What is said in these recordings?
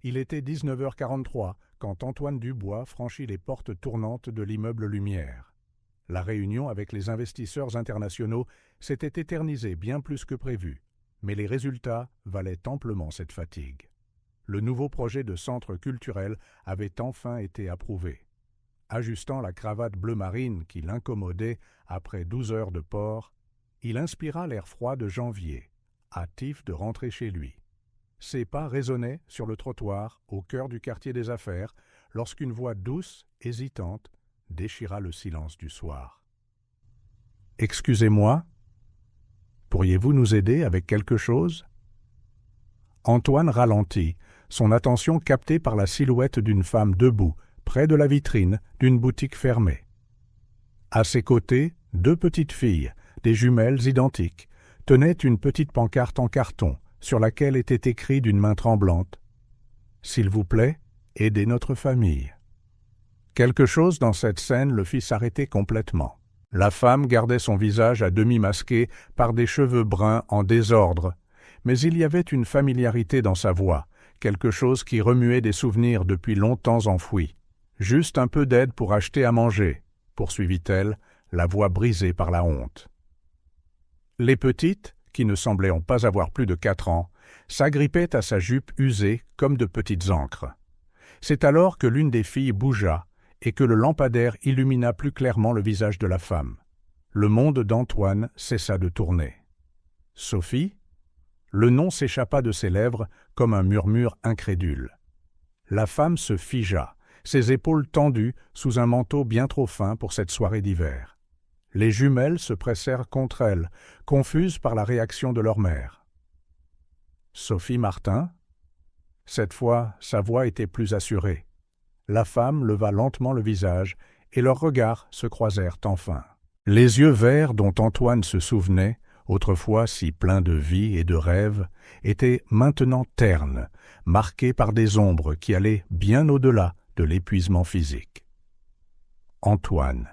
Il était 19h43 quand Antoine Dubois franchit les portes tournantes de l'immeuble Lumière. La réunion avec les investisseurs internationaux s'était éternisée bien plus que prévu, mais les résultats valaient amplement cette fatigue. Le nouveau projet de centre culturel avait enfin été approuvé. Ajustant la cravate bleu marine qui l'incommodait après 12 heures de port, il inspira l'air froid de janvier, hâtif de rentrer chez lui. Ses pas résonnaient sur le trottoir au cœur du quartier des affaires lorsqu'une voix douce, hésitante, déchira le silence du soir. « Excusez-moi, pourriez-vous nous aider avec quelque chose ?» Antoine ralentit, son attention captée par la silhouette d'une femme debout, près de la vitrine d'une boutique fermée. À ses côtés, deux petites filles, des jumelles identiques, tenaient une petite pancarte en carton, sur laquelle était écrit d'une main tremblante « S'il vous plaît, aidez notre famille ». Quelque chose dans cette scène le fit s'arrêter complètement. La femme gardait son visage à demi masqué par des cheveux bruns en désordre, mais il y avait une familiarité dans sa voix, quelque chose qui remuait des souvenirs depuis longtemps enfouis. « Juste un peu d'aide pour acheter à manger », poursuivit-elle, la voix brisée par la honte. Les petites, qui ne semblaient pas avoir plus de 4 ans, s'agrippaient à sa jupe usée comme de petites ancres. C'est alors que l'une des filles bougea et que le lampadaire illumina plus clairement le visage de la femme. Le monde d'Antoine cessa de tourner. « Sophie ?» Le nom s'échappa de ses lèvres comme un murmure incrédule. La femme se figea, ses épaules tendues sous un manteau bien trop fin pour cette soirée d'hiver. Les jumelles se pressèrent contre elle, confuses par la réaction de leur mère. « Sophie Martin ?» Cette fois, sa voix était plus assurée. La femme leva lentement le visage et leurs regards se croisèrent enfin. Les yeux verts dont Antoine se souvenait, autrefois si pleins de vie et de rêves, étaient maintenant ternes, marqués par des ombres qui allaient bien au-delà de l'épuisement physique. Antoine.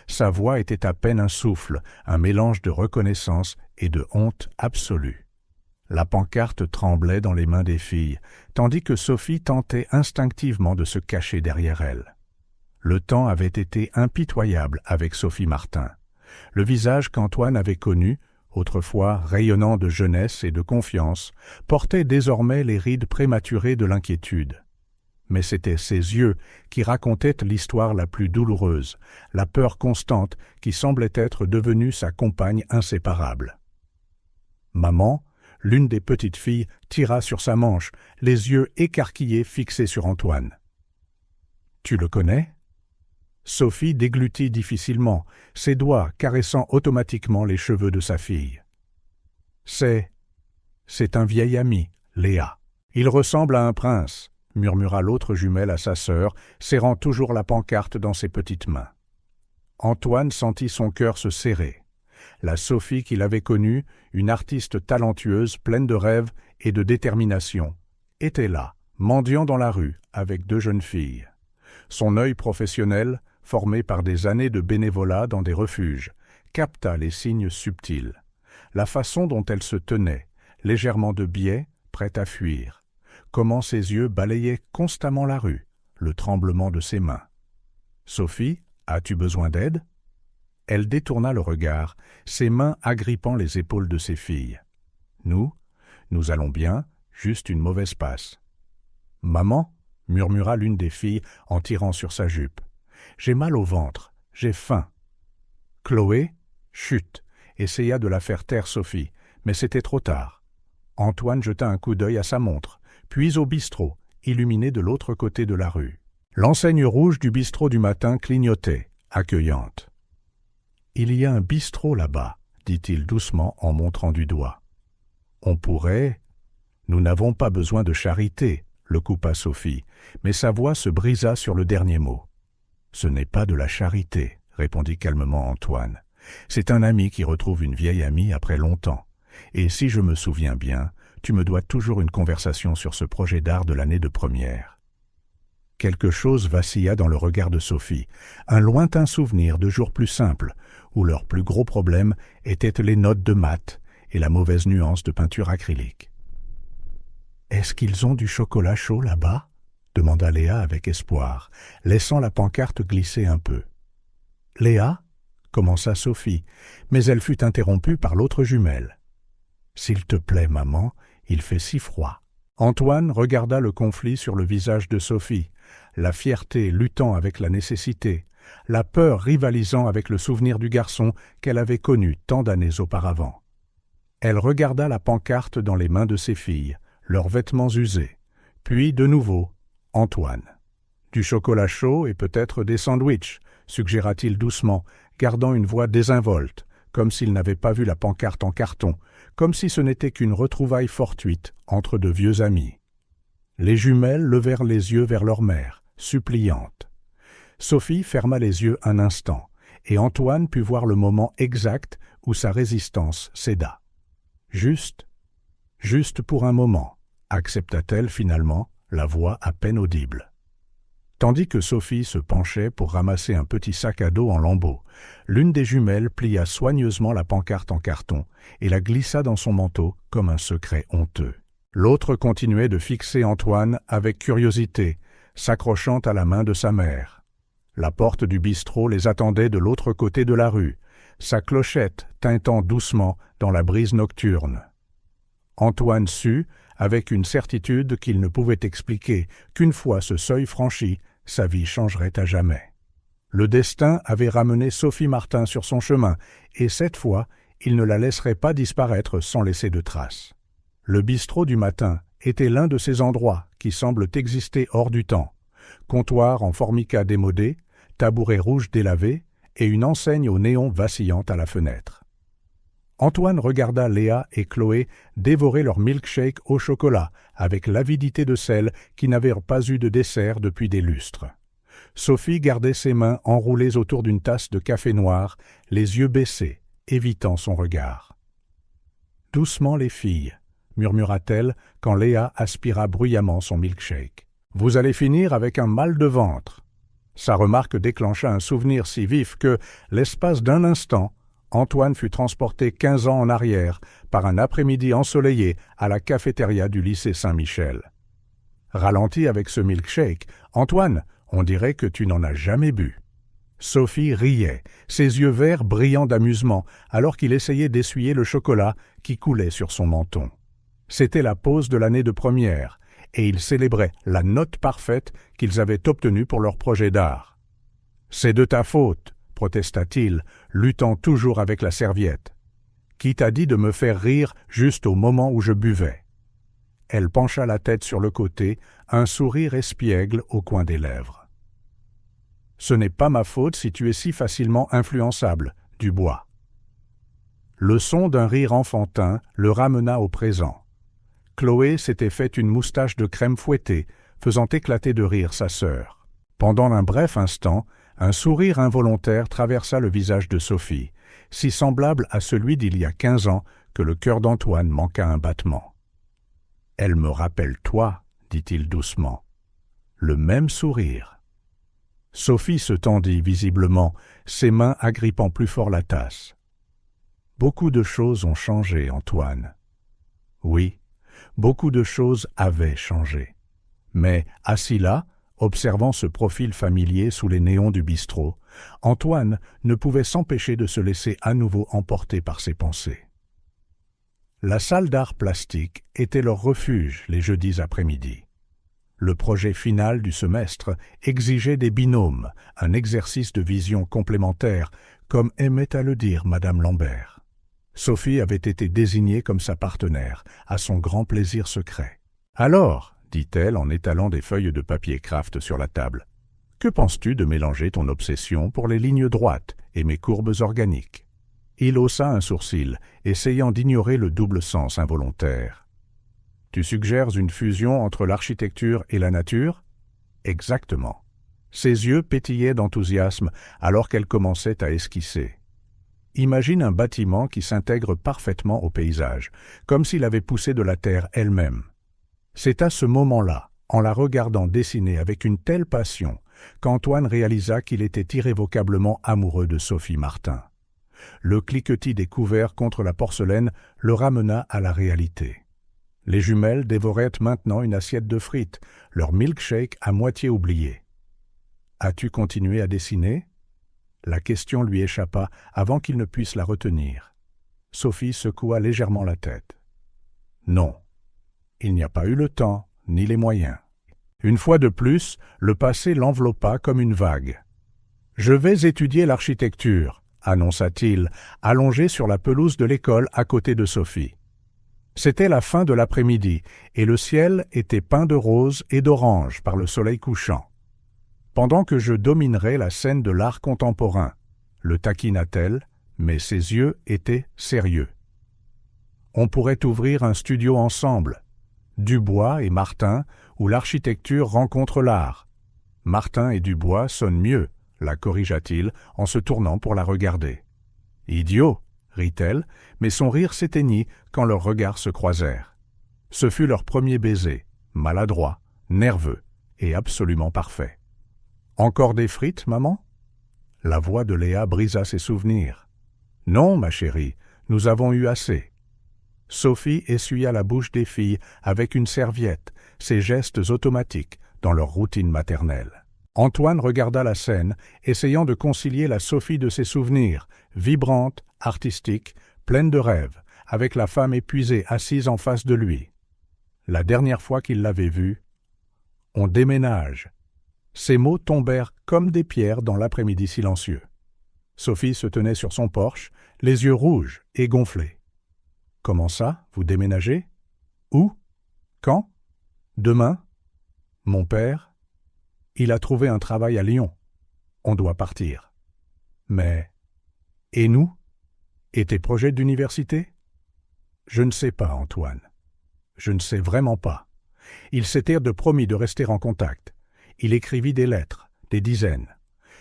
Sa voix était à peine un souffle, un mélange de reconnaissance et de honte absolue. La pancarte tremblait dans les mains des filles, tandis que Sophie tentait instinctivement de se cacher derrière elle. Le temps avait été impitoyable avec Sophie Martin. Le visage qu'Antoine avait connu, autrefois rayonnant de jeunesse et de confiance, portait désormais les rides prématurées de l'inquiétude. Mais c'étaient ses yeux qui racontaient l'histoire la plus douloureuse, la peur constante qui semblait être devenue sa compagne inséparable. Maman, l'une des petites filles, tira sur sa manche, les yeux écarquillés fixés sur Antoine. « Tu le connais ?» Sophie déglutit difficilement, ses doigts caressant automatiquement les cheveux de sa fille. « C'est un vieil ami, Léa. Il ressemble à un prince. » murmura l'autre jumelle à sa sœur, serrant toujours la pancarte dans ses petites mains. Antoine sentit son cœur se serrer. La Sophie qu'il avait connue, une artiste talentueuse, pleine de rêves et de détermination, était là, mendiant dans la rue, avec 2 jeunes filles. Son œil professionnel, formé par des années de bénévolat dans des refuges, capta les signes subtils. La façon dont elle se tenait, légèrement de biais, prête à fuir. Comment ses yeux balayaient constamment la rue, le tremblement de ses mains. « Sophie, as-tu besoin d'aide ?» Elle détourna le regard, ses mains agrippant les épaules de ses filles. « Nous allons bien, juste une mauvaise passe. »« Maman ?» murmura l'une des filles en tirant sur sa jupe. « J'ai mal au ventre, j'ai faim. » Chloé, chut, essaya de la faire taire Sophie, mais c'était trop tard. Antoine jeta un coup d'œil à sa montre, puis au bistrot, illuminé de l'autre côté de la rue. L'enseigne rouge du bistrot du matin clignotait, accueillante. « Il y a un bistrot là-bas, » dit-il doucement en montrant du doigt. « On pourrait... »« Nous n'avons pas besoin de charité, » le coupa Sophie, mais sa voix se brisa sur le dernier mot. « Ce n'est pas de la charité, » répondit calmement Antoine. « C'est un ami qui retrouve une vieille amie après longtemps. Et si je me souviens bien, tu me dois toujours une conversation sur ce projet d'art de l'année de première. » Quelque chose vacilla dans le regard de Sophie, un lointain souvenir de jours plus simples, où leur plus gros problème étaient les notes de maths et la mauvaise nuance de peinture acrylique. « Est-ce qu'ils ont du chocolat chaud là-bas » demanda Léa avec espoir, laissant la pancarte glisser un peu. « Léa » commença Sophie, mais elle fut interrompue par l'autre jumelle. « S'il te plaît, maman, il fait si froid. » Antoine regarda le conflit sur le visage de Sophie, la fierté luttant avec la nécessité, la peur rivalisant avec le souvenir du garçon qu'elle avait connu tant d'années auparavant. Elle regarda la pancarte dans les mains de ses filles, leurs vêtements usés, puis de nouveau Antoine. « Du chocolat chaud et peut-être des sandwichs », suggéra-t-il doucement, gardant une voix désinvolte, comme s'il n'avait pas vu la pancarte en carton, comme si ce n'était qu'une retrouvaille fortuite entre de vieux amis. Les jumelles levèrent les yeux vers leur mère, suppliantes. Sophie ferma les yeux un instant, et Antoine put voir le moment exact où sa résistance céda. Juste pour un moment, accepta-t-elle finalement, la voix à peine audible. Tandis que Sophie se penchait pour ramasser un petit sac à dos en lambeaux, l'une des jumelles plia soigneusement la pancarte en carton et la glissa dans son manteau comme un secret honteux. L'autre continuait de fixer Antoine avec curiosité, s'accrochant à la main de sa mère. La porte du bistrot les attendait de l'autre côté de la rue, sa clochette tintant doucement dans la brise nocturne. Antoine sut, avec une certitude qu'il ne pouvait expliquer, qu'une fois ce seuil franchi, sa vie changerait à jamais. Le destin avait ramené Sophie Martin sur son chemin, et cette fois, il ne la laisserait pas disparaître sans laisser de traces. Le bistrot du matin était l'un de ces endroits qui semblent exister hors du temps. Comptoir en formica démodé, tabouret rouge délavé et une enseigne au néon vacillante à la fenêtre. Antoine regarda Léa et Chloé dévorer leur milkshake au chocolat avec l'avidité de celles qui n'avaient pas eu de dessert depuis des lustres. Sophie gardait ses mains enroulées autour d'une tasse de café noir, les yeux baissés, évitant son regard. « Doucement les filles » murmura-t-elle quand Léa aspira bruyamment son milkshake. « Vous allez finir avec un mal de ventre. » Sa remarque déclencha un souvenir si vif que, l'espace d'un instant, Antoine fut transporté 15 ans en arrière par un après-midi ensoleillé à la cafétéria du lycée Saint-Michel. Ralenti avec ce milkshake, « Antoine, on dirait que tu n'en as jamais bu. » Sophie riait, ses yeux verts brillant d'amusement, alors qu'il essayait d'essuyer le chocolat qui coulait sur son menton. C'était la pause de l'année de première, et ils célébraient la note parfaite qu'ils avaient obtenue pour leur projet d'art. « C'est de ta faute !» protesta-t-il, luttant toujours avec la serviette. « Qui t'a dit de me faire rire juste au moment où je buvais ?» Elle pencha la tête sur le côté, un sourire espiègle au coin des lèvres. « Ce n'est pas ma faute si tu es si facilement influençable, Dubois. » Le son d'un rire enfantin le ramena au présent. Chloé s'était fait une moustache de crème fouettée, faisant éclater de rire sa sœur. Pendant un bref instant, un sourire involontaire traversa le visage de Sophie, si semblable à celui d'il y a 15 ans que le cœur d'Antoine manqua un battement. « Elle me rappelle toi, » dit-il doucement. « Le même sourire. » Sophie se tendit visiblement, ses mains agrippant plus fort la tasse. « Beaucoup de choses ont changé, Antoine. » Oui, beaucoup de choses avaient changé. Mais, assis là, observant ce profil familier sous les néons du bistrot, Antoine ne pouvait s'empêcher de se laisser à nouveau emporter par ses pensées. La salle d'art plastique était leur refuge les jeudis après-midi. Le projet final du semestre exigeait des binômes, un exercice de vision complémentaire, comme aimait à le dire Madame Lambert. Sophie avait été désignée comme sa partenaire, à son grand plaisir secret. « Alors » dit-elle en étalant des feuilles de papier craft sur la table. « Que penses-tu de mélanger ton obsession pour les lignes droites et mes courbes organiques ?» Il haussa un sourcil, essayant d'ignorer le double sens involontaire. « Tu suggères une fusion entre l'architecture et la nature ?» « Exactement. » Ses yeux pétillaient d'enthousiasme alors qu'elle commençait à esquisser. Imagine un bâtiment qui s'intègre parfaitement au paysage, comme s'il avait poussé de la terre elle-même. C'est à ce moment-là, en la regardant dessiner avec une telle passion, qu'Antoine réalisa qu'il était irrévocablement amoureux de Sophie Martin. Le cliquetis des couverts contre la porcelaine le ramena à la réalité. Les jumelles dévoraient maintenant une assiette de frites, leur milkshake à moitié oublié. « As-tu continué à dessiner ?» La question lui échappa avant qu'il ne puisse la retenir. Sophie secoua légèrement la tête. « Non, il n'y a pas eu le temps, ni les moyens. » Une fois de plus, le passé l'enveloppa comme une vague. « Je vais étudier l'architecture », annonça-t-il, allongé sur la pelouse de l'école à côté de Sophie. C'était la fin de l'après-midi, et le ciel était peint de rose et d'orange par le soleil couchant. Pendant que je dominerais la scène de l'art contemporain, le taquina-t-elle, mais ses yeux étaient sérieux. On pourrait ouvrir un studio ensemble, Dubois et Martin, où l'architecture rencontre l'art. Martin et Dubois sonnent mieux, la corrigea-t-il en se tournant pour la regarder. Idiot, rit-elle, mais son rire s'éteignit quand leurs regards se croisèrent. Ce fut leur premier baiser, maladroit, nerveux et absolument parfait. « Encore des frites, maman ?» La voix de Léa brisa ses souvenirs. « Non, ma chérie, nous avons eu assez. » Sophie essuya la bouche des filles avec une serviette, ses gestes automatiques dans leur routine maternelle. Antoine regarda la scène, essayant de concilier la Sophie de ses souvenirs, vibrante, artistique, pleine de rêves, avec la femme épuisée assise en face de lui. La dernière fois qu'il l'avait vue, « On déménage !» Ces mots tombèrent comme des pierres dans l'après-midi silencieux. Sophie se tenait sur son porche, les yeux rouges et gonflés. « Comment ça, vous déménagez ? Où ? Quand ? Demain ? Mon père ? Il a trouvé un travail à Lyon. On doit partir. Mais... Et nous ? Et tes projets d'université ? Je ne sais pas, Antoine. Je ne sais vraiment pas. Ils s'étaient promis de rester en contact. Il écrivit des lettres, des dizaines.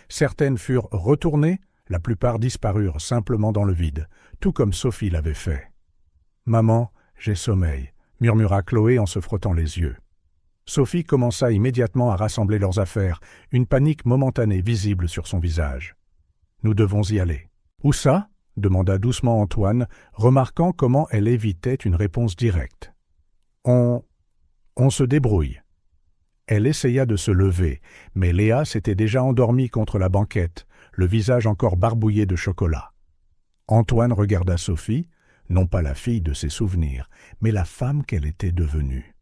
Certaines furent retournées, la plupart disparurent simplement dans le vide, tout comme Sophie l'avait fait. « Maman, j'ai sommeil », murmura Chloé en se frottant les yeux. Sophie commença immédiatement à rassembler leurs affaires, une panique momentanée visible sur son visage. « Nous devons y aller. »« Où ça ?» demanda doucement Antoine, remarquant comment elle évitait une réponse directe. « On se débrouille. » Elle essaya de se lever, mais Léa s'était déjà endormie contre la banquette, le visage encore barbouillé de chocolat. Antoine regarda Sophie, non pas la fille de ses souvenirs, mais la femme qu'elle était devenue.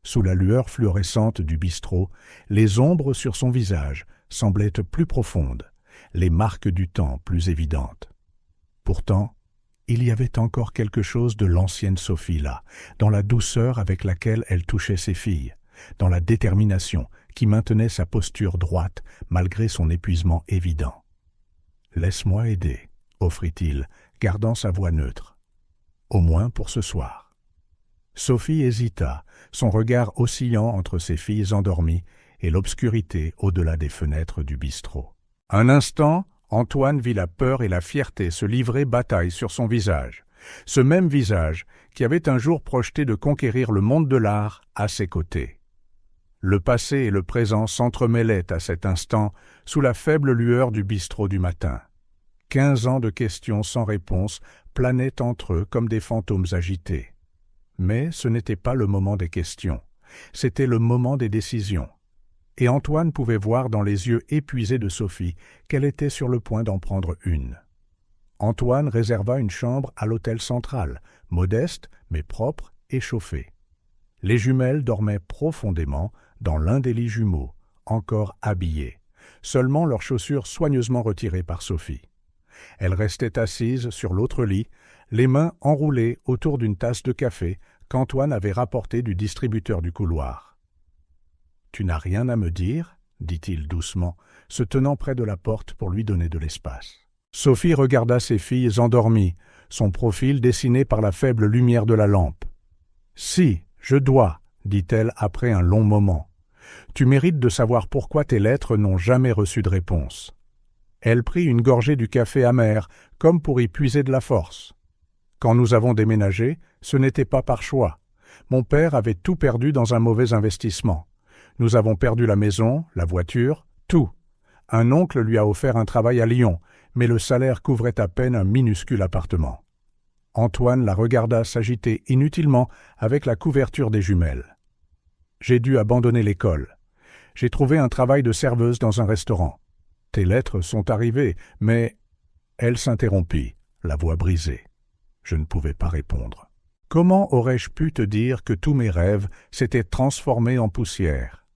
Sous la lueur fluorescente du bistrot, les ombres sur son visage semblaient plus profondes, les marques du temps plus évidentes. Pourtant, il y avait encore quelque chose de l'ancienne Sophie là, dans la douceur avec laquelle elle touchait ses filles, dans la détermination qui maintenait sa posture droite malgré son épuisement évident. « Laisse-moi aider », offrit-il, gardant sa voix neutre. « Au moins pour ce soir. » Sophie hésita, son regard oscillant entre ses filles endormies et l'obscurité au-delà des fenêtres du bistrot. Un instant, Antoine vit la peur et la fierté se livrer bataille sur son visage, ce même visage qui avait un jour projeté de conquérir le monde de l'art à ses côtés. Le passé et le présent s'entremêlaient à cet instant sous la faible lueur du bistrot du matin. 15 ans de questions sans réponse planaient entre eux comme des fantômes agités. Mais ce n'était pas le moment des questions, c'était le moment des décisions. Et Antoine pouvait voir dans les yeux épuisés de Sophie qu'elle était sur le point d'en prendre une. Antoine réserva une chambre à l'hôtel central, modeste mais propre et chauffée. Les jumelles dormaient profondément dans l'un des lits jumeaux, encore habillés, seulement leurs chaussures soigneusement retirées par Sophie. Elle restait assise sur l'autre lit, les mains enroulées autour d'une tasse de café qu'Antoine avait rapportée du distributeur du couloir. « Tu n'as rien à me dire ?» dit-il doucement, se tenant près de la porte pour lui donner de l'espace. Sophie regarda ses filles endormies, son profil dessiné par la faible lumière de la lampe. « Si, je dois, » dit-elle après un long moment. « Tu mérites de savoir pourquoi tes lettres n'ont jamais reçu de réponse. » Elle prit une gorgée du café amer, comme pour y puiser de la force. Quand nous avons déménagé, ce n'était pas par choix. Mon père avait tout perdu dans un mauvais investissement. Nous avons perdu la maison, la voiture, tout. Un oncle lui a offert un travail à Lyon, mais le salaire couvrait à peine un minuscule appartement. Antoine la regarda s'agiter inutilement avec la couverture des jumelles. J'ai dû abandonner l'école. J'ai trouvé un travail de serveuse dans un restaurant. Tes lettres sont arrivées, mais... Elle s'interrompit, la voix brisée. Je ne pouvais pas répondre. Comment aurais-je pu te dire que tous mes rêves s'étaient transformés en poussière?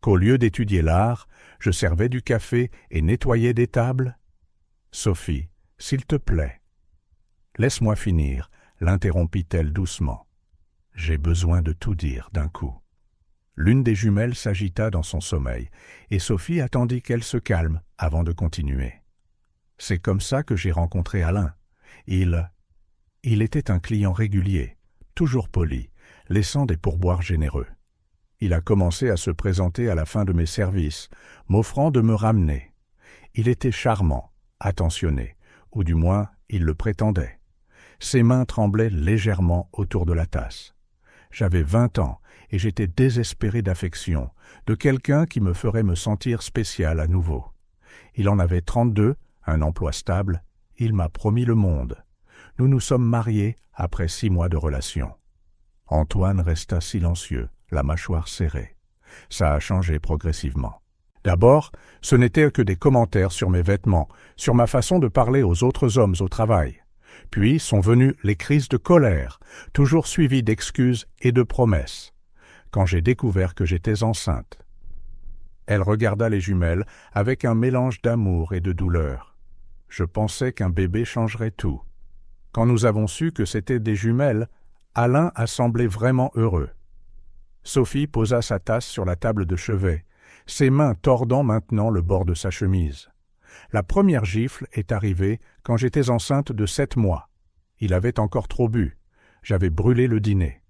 Qu'au lieu d'étudier l'art, je servais du café et nettoyais des tables? Sophie, s'il te plaît. Laisse-moi finir, l'interrompit-elle doucement. J'ai besoin de tout dire d'un coup. L'une des jumelles s'agita dans son sommeil, et Sophie attendit qu'elle se calme avant de continuer. C'est comme ça que j'ai rencontré Alain. Il était un client régulier, toujours poli, laissant des pourboires généreux. Il a commencé à se présenter à la fin de mes services, m'offrant de me ramener. Il était charmant, attentionné, ou du moins il le prétendait. Ses mains tremblaient légèrement autour de la tasse. J'avais 20 ans et j'étais désespéré d'affection, de quelqu'un qui me ferait me sentir spécial à nouveau. Il en avait 32, un emploi stable, il m'a promis le monde. Nous nous sommes mariés après 6 mois de relation. Antoine resta silencieux, la mâchoire serrée. Ça a changé progressivement. D'abord, ce n'était que des commentaires sur mes vêtements, sur ma façon de parler aux autres hommes au travail. Puis sont venues les crises de colère, toujours suivies d'excuses et de promesses. Quand j'ai découvert que j'étais enceinte. Elle regarda les jumelles avec un mélange d'amour et de douleur. Je pensais qu'un bébé changerait tout. Quand nous avons su que c'étaient des jumelles, Alain a semblé vraiment heureux. Sophie posa sa tasse sur la table de chevet, ses mains tordant maintenant le bord de sa chemise. La première gifle est arrivée quand j'étais enceinte de 7 mois. Il avait encore trop bu. J'avais brûlé le dîner.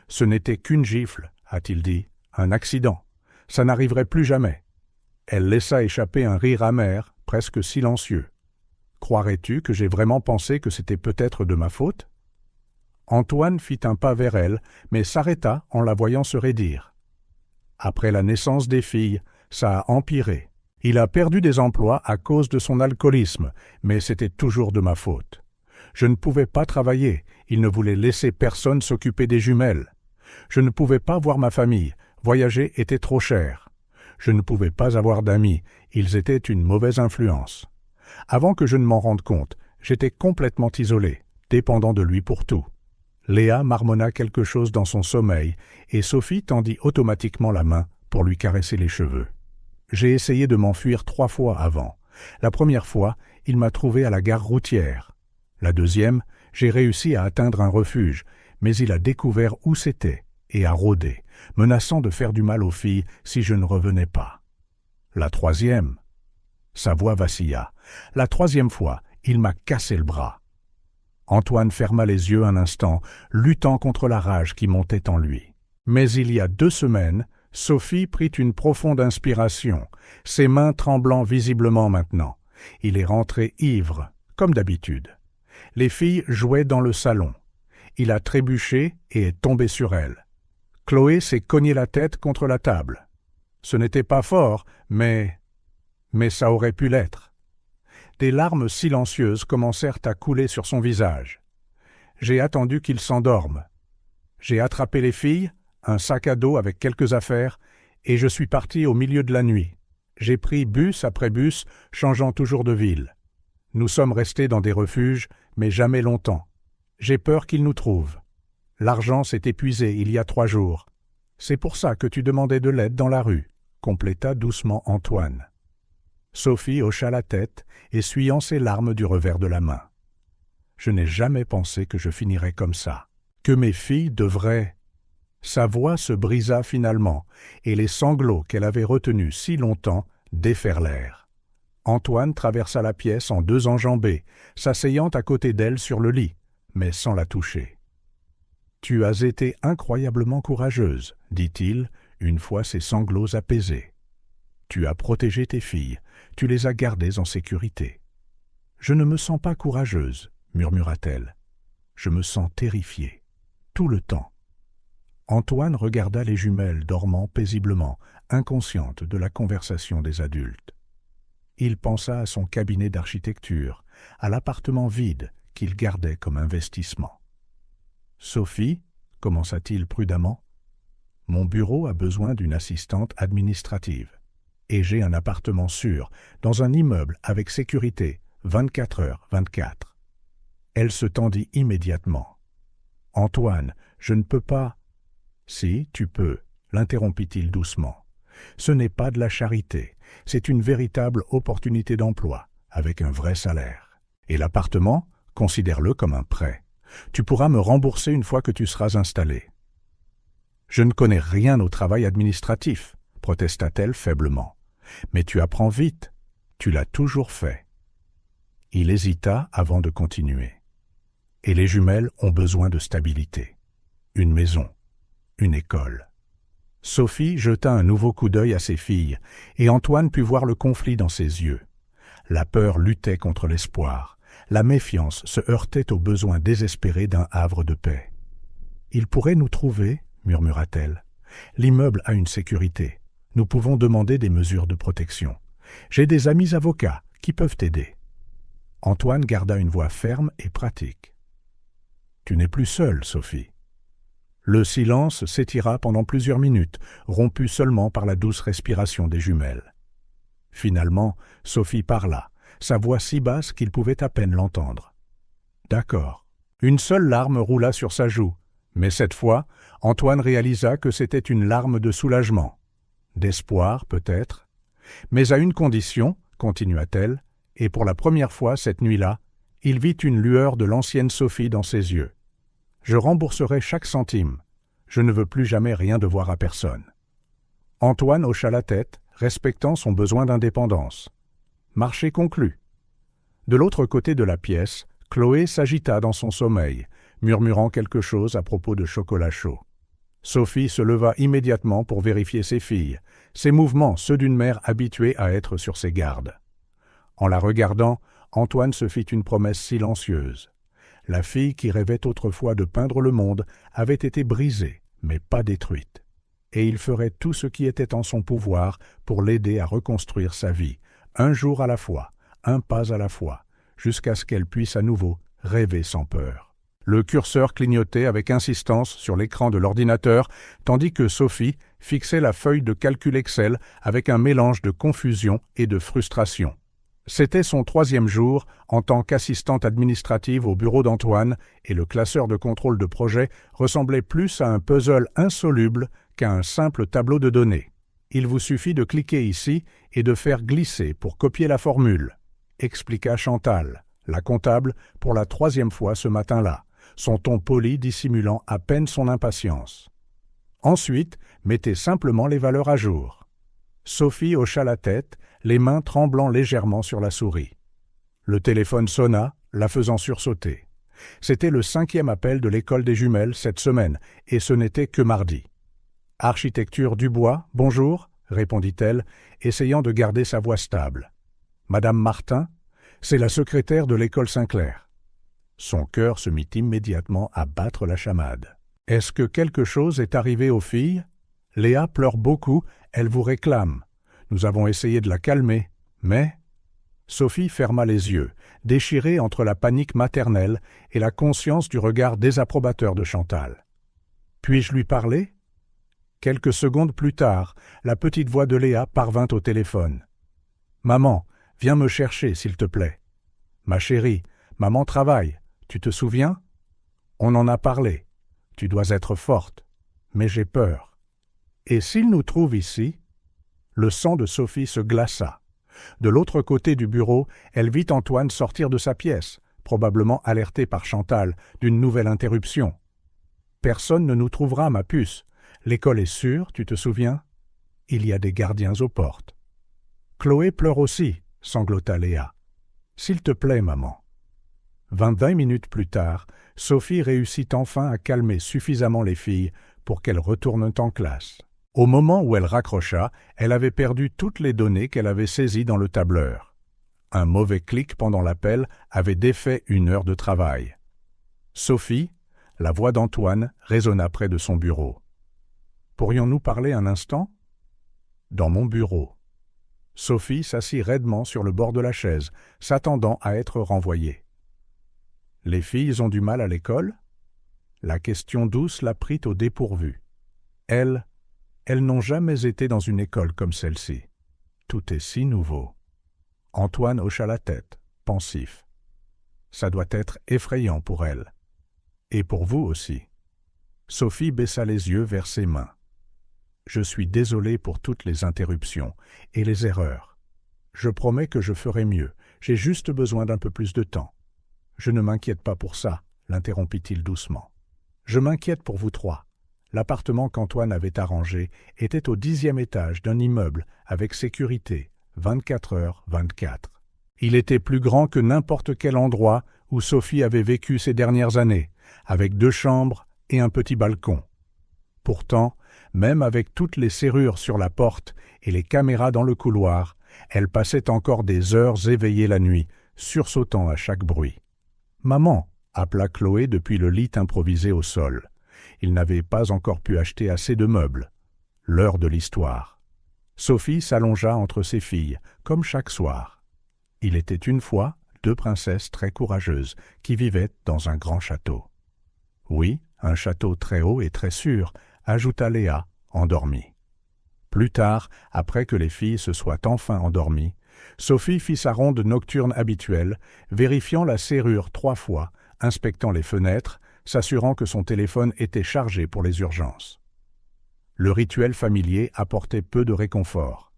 Ce n'était qu'une gifle, a-t-il dit, un accident. Ça n'arriverait plus jamais. Elle laissa échapper un rire amer, presque silencieux. Croirais-tu que j'ai vraiment pensé que c'était peut-être de ma faute? Antoine fit un pas vers elle, mais s'arrêta en la voyant se raidir. Après la naissance des filles, ça a empiré. Il a perdu des emplois à cause de son alcoolisme, mais c'était toujours de ma faute. Je ne pouvais pas travailler, il ne voulait laisser personne s'occuper des jumelles. Je ne pouvais pas voir ma famille, voyager était trop cher. Je ne pouvais pas avoir d'amis, ils étaient une mauvaise influence. Avant que je ne m'en rende compte, j'étais complètement isolé, dépendant de lui pour tout. Léa marmonna quelque chose dans son sommeil, et Sophie tendit automatiquement la main pour lui caresser les cheveux. J'ai essayé de m'enfuir 3 fois avant. La première fois, il m'a trouvé à la gare routière. La deuxième, j'ai réussi à atteindre un refuge, mais il a découvert où c'était et a rôdé, menaçant de faire du mal aux filles si je ne revenais pas. La troisième, sa voix vacilla. La troisième fois, il m'a cassé le bras. Antoine ferma les yeux un instant, luttant contre la rage qui montait en lui. Mais il y a 2 semaines, Sophie prit une profonde inspiration, ses mains tremblant visiblement maintenant. Il est rentré ivre, comme d'habitude. Les filles jouaient dans le salon. Il a trébuché et est tombé sur elle. Chloé s'est cogné la tête contre la table. Ce n'était pas fort, mais ça aurait pu l'être. Des larmes silencieuses commencèrent à couler sur son visage. J'ai attendu qu'il s'endorme. J'ai attrapé les filles, un sac à dos avec quelques affaires, et je suis parti au milieu de la nuit. J'ai pris bus après bus, changeant toujours de ville. Nous sommes restés dans des refuges, mais jamais longtemps. J'ai peur qu'ils nous trouvent. L'argent s'est épuisé il y a 3 jours. C'est pour ça que tu demandais de l'aide dans la rue, compléta doucement Antoine. Sophie hocha la tête, essuyant ses larmes du revers de la main. Je n'ai jamais pensé que je finirais comme ça, que mes filles devraient... Sa voix se brisa finalement, et les sanglots qu'elle avait retenus si longtemps déferlèrent. Antoine traversa la pièce en 2 enjambées, s'asseyant à côté d'elle sur le lit, mais sans la toucher. « Tu as été incroyablement courageuse, dit-il, une fois ses sanglots apaisés. Tu as protégé tes filles, tu les as gardées en sécurité. Je ne me sens pas courageuse, murmura-t-elle. Je me sens terrifiée, tout le temps. Antoine regarda les jumelles dormant paisiblement, inconscientes de la conversation des adultes. Il pensa à son cabinet d'architecture, à l'appartement vide qu'il gardait comme investissement. « Sophie, commença-t-il prudemment, mon bureau a besoin d'une assistante administrative. Et j'ai un appartement sûr, dans un immeuble avec sécurité, 24h/24. Elle se tendit immédiatement. « Antoine, je ne peux pas… »« Si, tu peux, » l'interrompit-il doucement. « Ce n'est pas de la charité, c'est une véritable opportunité d'emploi, avec un vrai salaire. Et l'appartement, considère-le comme un prêt. Tu pourras me rembourser une fois que tu seras installé. »« Je ne connais rien au travail administratif, » protesta-t-elle faiblement. « Mais tu apprends vite, tu l'as toujours fait. » Il hésita avant de continuer. « Et les jumelles ont besoin de stabilité. Une maison, une école. » Sophie jeta un nouveau coup d'œil à ses filles, et Antoine put voir le conflit dans ses yeux. La peur luttait contre l'espoir, la méfiance se heurtait au besoin désespéré d'un havre de paix. « Il pourrait nous trouver, » murmura-t-elle. « L'immeuble a une sécurité. Nous pouvons demander des mesures de protection. J'ai des amis avocats qui peuvent t'aider. » Antoine garda une voix ferme et pratique. « Tu n'es plus seule, Sophie. » Le silence s'étira pendant plusieurs minutes, rompu seulement par la douce respiration des jumelles. Finalement, Sophie parla, sa voix si basse qu'il pouvait à peine l'entendre. « D'accord. » Une seule larme roula sur sa joue, mais cette fois, Antoine réalisa que c'était une larme de soulagement. D'espoir, peut-être. Mais à une condition, continua-t-elle, et pour la première fois cette nuit-là, il vit une lueur de l'ancienne Sophie dans ses yeux. « Je rembourserai chaque centime. Je ne veux plus jamais rien devoir à personne. » Antoine hocha la tête, respectant son besoin d'indépendance. Marché conclu. De l'autre côté de la pièce, Chloé s'agita dans son sommeil, murmurant quelque chose à propos de chocolat chaud. Sophie se leva immédiatement pour vérifier ses filles, ses mouvements ceux d'une mère habituée à être sur ses gardes. En la regardant, Antoine se fit une promesse silencieuse. La fille qui rêvait autrefois de peindre le monde avait été brisée, mais pas détruite. Et il ferait tout ce qui était en son pouvoir pour l'aider à reconstruire sa vie, un jour à la fois, un pas à la fois, jusqu'à ce qu'elle puisse à nouveau rêver sans peur. Le curseur clignotait avec insistance sur l'écran de l'ordinateur, tandis que Sophie fixait la feuille de calcul Excel avec un mélange de confusion et de frustration. C'était son 3e jour en tant qu'assistante administrative au bureau d'Antoine et le classeur de contrôle de projet ressemblait plus à un puzzle insoluble qu'à un simple tableau de données. Il vous suffit de cliquer ici et de faire glisser pour copier la formule, expliqua Chantal, la comptable, pour la 3e fois ce matin-là, son ton poli dissimulant à peine son impatience. Ensuite, mettez simplement les valeurs à jour. Sophie hocha la tête, les mains tremblant légèrement sur la souris. Le téléphone sonna, la faisant sursauter. C'était le 5e appel de l'école des jumelles cette semaine, et ce n'était que mardi. « Architecture Dubois, bonjour » répondit-elle, essayant de garder sa voix stable. « Madame Martin, c'est la secrétaire de l'école Saint-Clair. » Son cœur se mit immédiatement à battre la chamade. « Est-ce que quelque chose est arrivé aux filles ? Léa pleure beaucoup, elle vous réclame. Nous avons essayé de la calmer, mais… » Sophie ferma les yeux, déchirée entre la panique maternelle et la conscience du regard désapprobateur de Chantal. « Puis-je lui parler ?» Quelques secondes plus tard, la petite voix de Léa parvint au téléphone. « Maman, viens me chercher, s'il te plaît. »« Ma chérie, maman travaille, tu te souviens ? On en a parlé. Tu dois être forte. Mais j'ai peur. Et s'il nous trouve ici ?» Le sang de Sophie se glaça. De l'autre côté du bureau, elle vit Antoine sortir de sa pièce, probablement alerté par Chantal d'une nouvelle interruption. « Personne ne nous trouvera, ma puce. L'école est sûre, tu te souviens ? Il y a des gardiens aux portes. »« Chloé pleure aussi, » sanglota Léa. « S'il te plaît, maman. » 20 minutes plus tard, Sophie réussit enfin à calmer suffisamment les filles pour qu'elles retournent en classe. Au moment où elle raccrocha, elle avait perdu toutes les données qu'elle avait saisies dans le tableur. Un mauvais clic pendant l'appel avait défait 1 heure de travail. Sophie, la voix d'Antoine, résonna près de son bureau. « Pourrions-nous parler un instant ?» Dans mon bureau. Sophie s'assit raidement sur le bord de la chaise, s'attendant à être renvoyée. Les filles ont du mal à l'école? La question douce la prit au dépourvu. Elles n'ont jamais été dans une école comme celle-ci. Tout est si nouveau. Antoine hocha la tête, pensif. Ça doit être effrayant pour elle. Et pour vous aussi. Sophie baissa les yeux vers ses mains. Je suis désolé pour toutes les interruptions et les erreurs. Je promets que je ferai mieux. J'ai juste besoin d'un peu plus de temps. Je ne m'inquiète pas pour ça, l'interrompit-il doucement. Je m'inquiète pour vous trois. L'appartement qu'Antoine avait arrangé était au 10e étage d'un immeuble avec sécurité, 24h/24. Il était plus grand que n'importe quel endroit où Sophie avait vécu ces dernières années, avec 2 chambres et un petit balcon. Pourtant, même avec toutes les serrures sur la porte et les caméras dans le couloir, elle passait encore des heures éveillée la nuit, sursautant à chaque bruit. « Maman !» appela Chloé depuis le lit improvisé au sol. Il n'avait pas encore pu acheter assez de meubles. L'heure de l'histoire. Sophie s'allongea entre ses filles, comme chaque soir. Il était une fois 2 princesses très courageuses qui vivaient dans un grand château. Oui, un château très haut et très sûr, ajouta Léa, endormie. Plus tard, après que les filles se soient enfin endormies, Sophie fit sa ronde nocturne habituelle, vérifiant la serrure 3 fois, inspectant les fenêtres, s'assurant que son téléphone était chargé pour les urgences. Le rituel familier apportait peu de réconfort.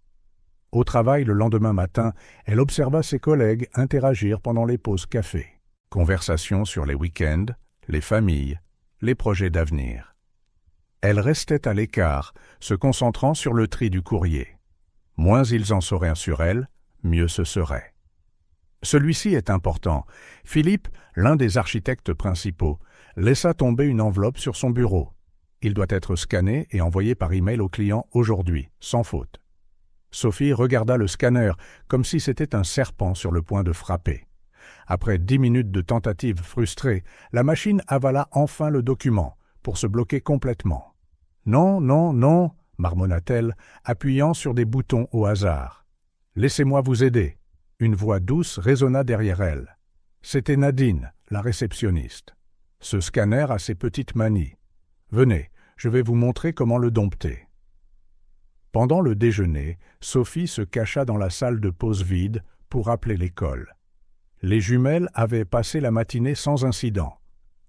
Au travail le lendemain matin, elle observa ses collègues interagir pendant les pauses café. Conversations sur les week-ends, les familles, les projets d'avenir. Elle restait à l'écart, se concentrant sur le tri du courrier. Moins ils en sauraient sur elle, mieux ce serait. Celui-ci est important. Philippe, l'un des architectes principaux, laissa tomber une enveloppe sur son bureau. Il doit être scanné et envoyé par email au client aujourd'hui, sans faute. Sophie regarda le scanner comme si c'était un serpent sur le point de frapper. Après 10 minutes de tentatives frustrées, la machine avala enfin le document, pour se bloquer complètement. « Non, non, non !» marmonna-t-elle, appuyant sur des boutons au hasard. « Laissez-moi vous aider !» Une voix douce résonna derrière elle. C'était Nadine, la réceptionniste. Ce scanner a ses petites manies. Venez, je vais vous montrer comment le dompter. Pendant le déjeuner, Sophie se cacha dans la salle de pause vide pour appeler l'école. Les jumelles avaient passé la matinée sans incident.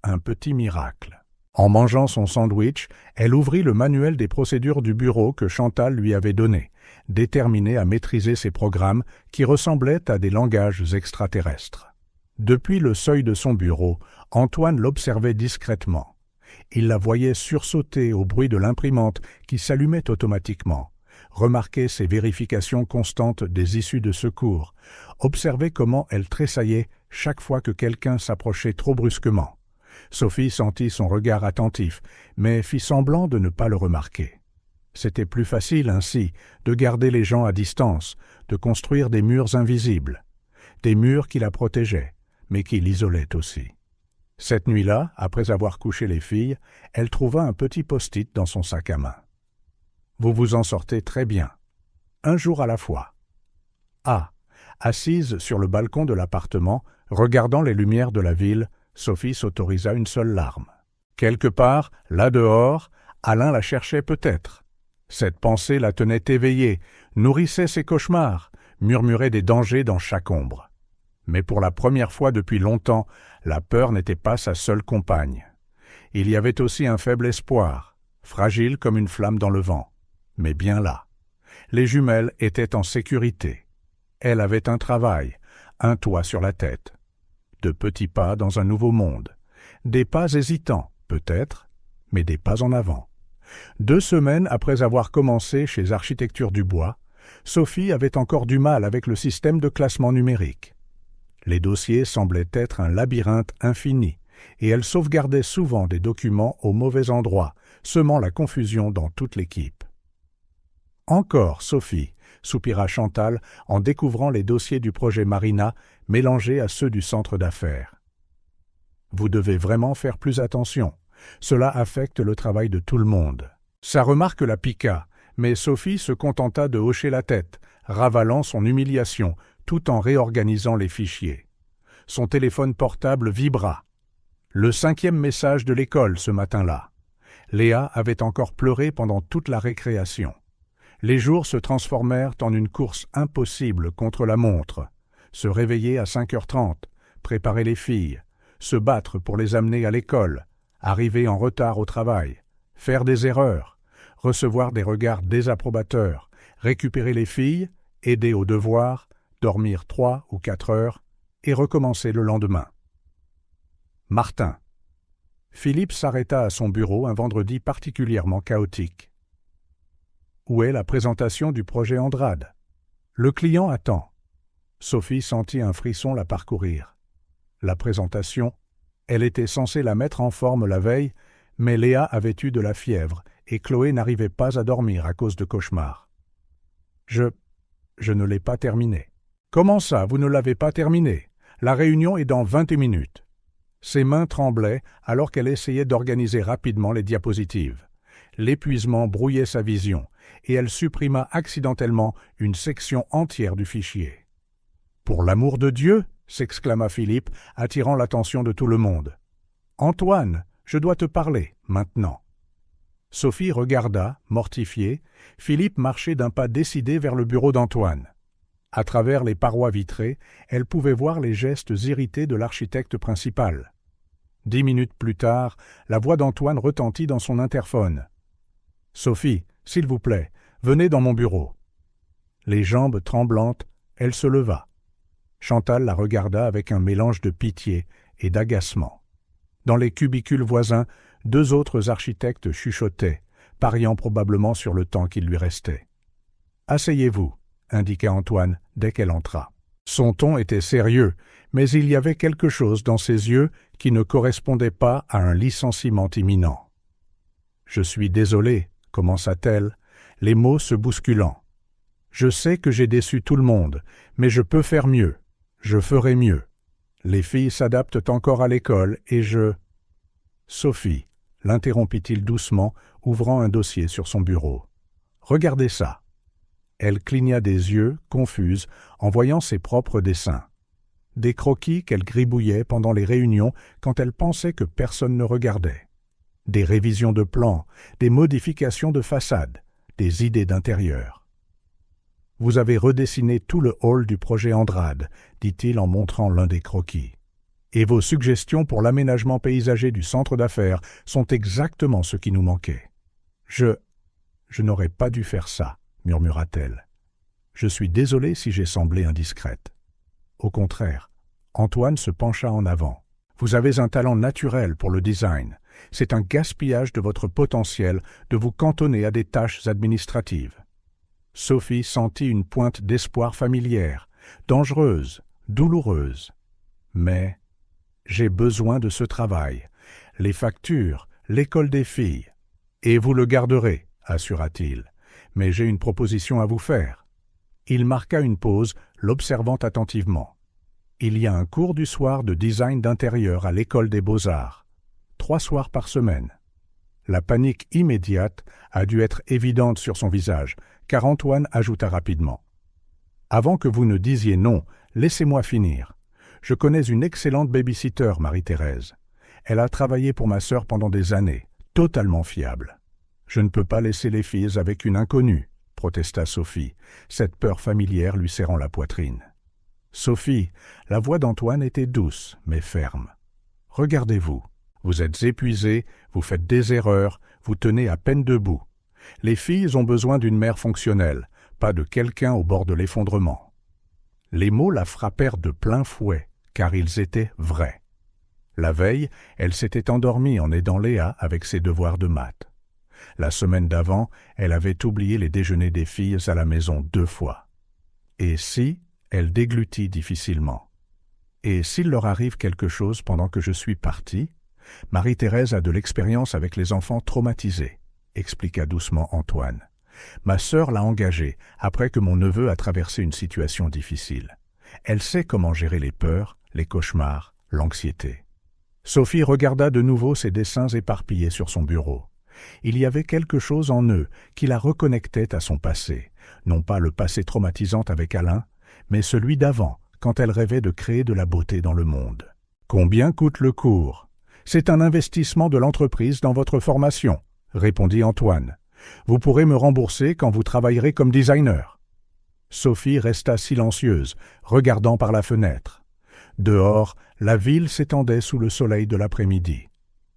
Un petit miracle. En mangeant son sandwich, elle ouvrit le manuel des procédures du bureau que Chantal lui avait donné, déterminée à maîtriser ces programmes qui ressemblaient à des langages extraterrestres. Depuis le seuil de son bureau, Antoine l'observait discrètement. Il la voyait sursauter au bruit de l'imprimante qui s'allumait automatiquement, remarquer ses vérifications constantes des issues de secours, observer comment elle tressaillait chaque fois que quelqu'un s'approchait trop brusquement. Sophie sentit son regard attentif, mais fit semblant de ne pas le remarquer. C'était plus facile ainsi de garder les gens à distance, de construire des murs invisibles, des murs qui la protégeaient, mais qui l'isolaient aussi. Cette nuit-là, après avoir couché les filles, elle trouva un petit post-it dans son sac à main. « Vous vous en sortez très bien. Un jour à la fois. » Ah, assise sur le balcon de l'appartement, regardant les lumières de la ville, Sophie s'autorisa une seule larme. Quelque part, là dehors, Alain la cherchait peut-être. Cette pensée la tenait éveillée, nourrissait ses cauchemars, murmurait des dangers dans chaque ombre. Mais pour la première fois depuis longtemps, la peur n'était pas sa seule compagne. Il y avait aussi un faible espoir, fragile comme une flamme dans le vent, mais bien là. Les jumelles étaient en sécurité. Elle avait un travail, un toit sur la tête. De petits pas dans un nouveau monde. Des pas hésitants, peut-être, mais des pas en avant. 2 semaines après avoir commencé chez Architecture du Bois, Sophie avait encore du mal avec le système de classement numérique. Les dossiers semblaient être un labyrinthe infini, et elle sauvegardait souvent des documents au mauvais endroit, semant la confusion dans toute l'équipe. « Encore, Sophie !» soupira Chantal en découvrant les dossiers du projet Marina mélangés à ceux du centre d'affaires. « Vous devez vraiment faire plus attention. Cela affecte le travail de tout le monde. » Sa remarque la piqua, mais Sophie se contenta de hocher la tête, ravalant son humiliation, tout en réorganisant les fichiers. Son téléphone portable vibra. Le 5e message de l'école ce matin-là. Léa avait encore pleuré pendant toute la récréation. Les jours se transformèrent en une course impossible contre la montre. Se réveiller à 5h30, préparer les filles, se battre pour les amener à l'école, arriver en retard au travail, faire des erreurs, recevoir des regards désapprobateurs, récupérer les filles, aider aux devoirs, dormir 3 ou 4 heures et recommencer le lendemain. Martin. Philippe s'arrêta à son bureau un vendredi particulièrement chaotique. Où est la présentation du projet Andrade? Le client attend. Sophie sentit un frisson la parcourir. La présentation, elle était censée la mettre en forme la veille, mais Léa avait eu de la fièvre et Chloé n'arrivait pas à dormir à cause de cauchemars. Je ne l'ai pas terminé. Comment ça, vous ne l'avez pas terminé? La réunion est dans 20 minutes. Ses mains tremblaient alors qu'elle essayait d'organiser rapidement les diapositives. L'épuisement brouillait sa vision, et elle supprima accidentellement une section entière du fichier. « Pour l'amour de Dieu !» s'exclama Philippe, attirant l'attention de tout le monde. « Antoine, je dois te parler, maintenant. » Sophie regarda, mortifiée. Philippe marchait d'un pas décidé vers le bureau d'Antoine. À travers les parois vitrées, elle pouvait voir les gestes irrités de l'architecte principal. 10 minutes plus tard, la voix d'Antoine retentit dans son interphone. « Sophie, s'il vous plaît, venez dans mon bureau. » Les jambes tremblantes, elle se leva. Chantal la regarda avec un mélange de pitié et d'agacement. Dans les cubicules voisins, 2 autres architectes chuchotaient, pariant probablement sur le temps qu'il lui restait. « Asseyez-vous », indiqua Antoine dès qu'elle entra. Son ton était sérieux, mais il y avait quelque chose dans ses yeux qui ne correspondait pas à un licenciement imminent. « Je suis désolé », commença-t-elle, les mots se bousculant. « Je sais que j'ai déçu tout le monde, mais je peux faire mieux. Je ferai mieux. Les filles s'adaptent encore à l'école et je... » Sophie, l'interrompit-il doucement, ouvrant un dossier sur son bureau. « Regardez ça. » Elle cligna des yeux, confuse, en voyant ses propres dessins. Des croquis qu'elle gribouillait pendant les réunions quand elle pensait que personne ne regardait. Des révisions de plans, des modifications de façade, des idées d'intérieur. « Vous avez redessiné tout le hall du projet Andrade, dit-il en montrant l'un des croquis. Et vos suggestions pour l'aménagement paysager du centre d'affaires sont exactement ce qui nous manquait. Je n'aurais pas dû faire ça, murmura-t-elle. Je suis désolée si j'ai semblé indiscrète. Au contraire, Antoine se pencha en avant. Vous avez un talent naturel pour le design. C'est un gaspillage de votre potentiel de vous cantonner à des tâches administratives. Sophie sentit une pointe d'espoir familière, dangereuse, douloureuse. Mais j'ai besoin de ce travail, les factures, l'école des filles. Et vous le garderez, assura-t-il. Mais j'ai une proposition à vous faire. Il marqua une pause, l'observant attentivement. Il y a un cours du soir de design d'intérieur à l'école des beaux-arts. 3 soirs par semaine. La panique immédiate a dû être évidente sur son visage, car Antoine ajouta rapidement. « Avant que vous ne disiez non, laissez-moi finir. Je connais une excellente baby-sitter, Marie-Thérèse. Elle a travaillé pour ma sœur pendant des années, totalement fiable. Je ne peux pas laisser les filles avec une inconnue, protesta Sophie, cette peur familière lui serrant la poitrine. Sophie, la voix d'Antoine était douce, mais ferme. Regardez-vous. Vous êtes épuisée, vous faites des erreurs, vous tenez à peine debout. Les filles ont besoin d'une mère fonctionnelle, pas de quelqu'un au bord de l'effondrement. » Les mots la frappèrent de plein fouet, car ils étaient vrais. La veille, elle s'était endormie en aidant Léa avec ses devoirs de maths. La semaine d'avant, elle avait oublié les déjeuners des filles à la maison 2 fois. Et si, elle déglutit difficilement. Et s'il leur arrive quelque chose pendant que je suis partie, Marie-Thérèse a de l'expérience avec les enfants traumatisés, expliqua doucement Antoine. Ma sœur l'a engagée après que mon neveu a traversé une situation difficile. Elle sait comment gérer les peurs, les cauchemars, l'anxiété. Sophie regarda de nouveau ses dessins éparpillés sur son bureau. Il y avait quelque chose en eux qui la reconnectait à son passé, non pas le passé traumatisant avec Alain, mais celui d'avant, quand elle rêvait de créer de la beauté dans le monde. « Combien coûte le cours » C'est un investissement de l'entreprise dans votre formation, répondit Antoine. Vous pourrez me rembourser quand vous travaillerez comme designer. Sophie resta silencieuse, regardant par la fenêtre. Dehors, la ville s'étendait sous le soleil de l'après-midi.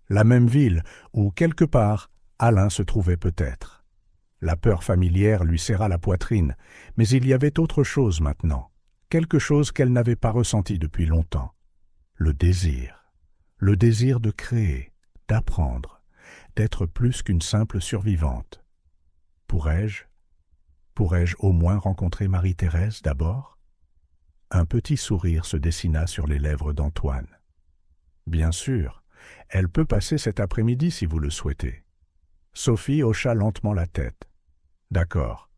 La même ville où, quelque part, Alain se trouvait peut-être. La peur familière lui serra la poitrine, mais il y avait autre chose maintenant, quelque chose qu'elle n'avait pas ressenti depuis longtemps. Le désir de créer, d'apprendre, d'être plus qu'une simple survivante. Pourrais-je au moins rencontrer Marie-Thérèse d'abord? Un petit sourire se dessina sur les lèvres d'Antoine. Bien sûr, elle peut passer cet après-midi si vous le souhaitez. Sophie hocha lentement la tête. D'accord.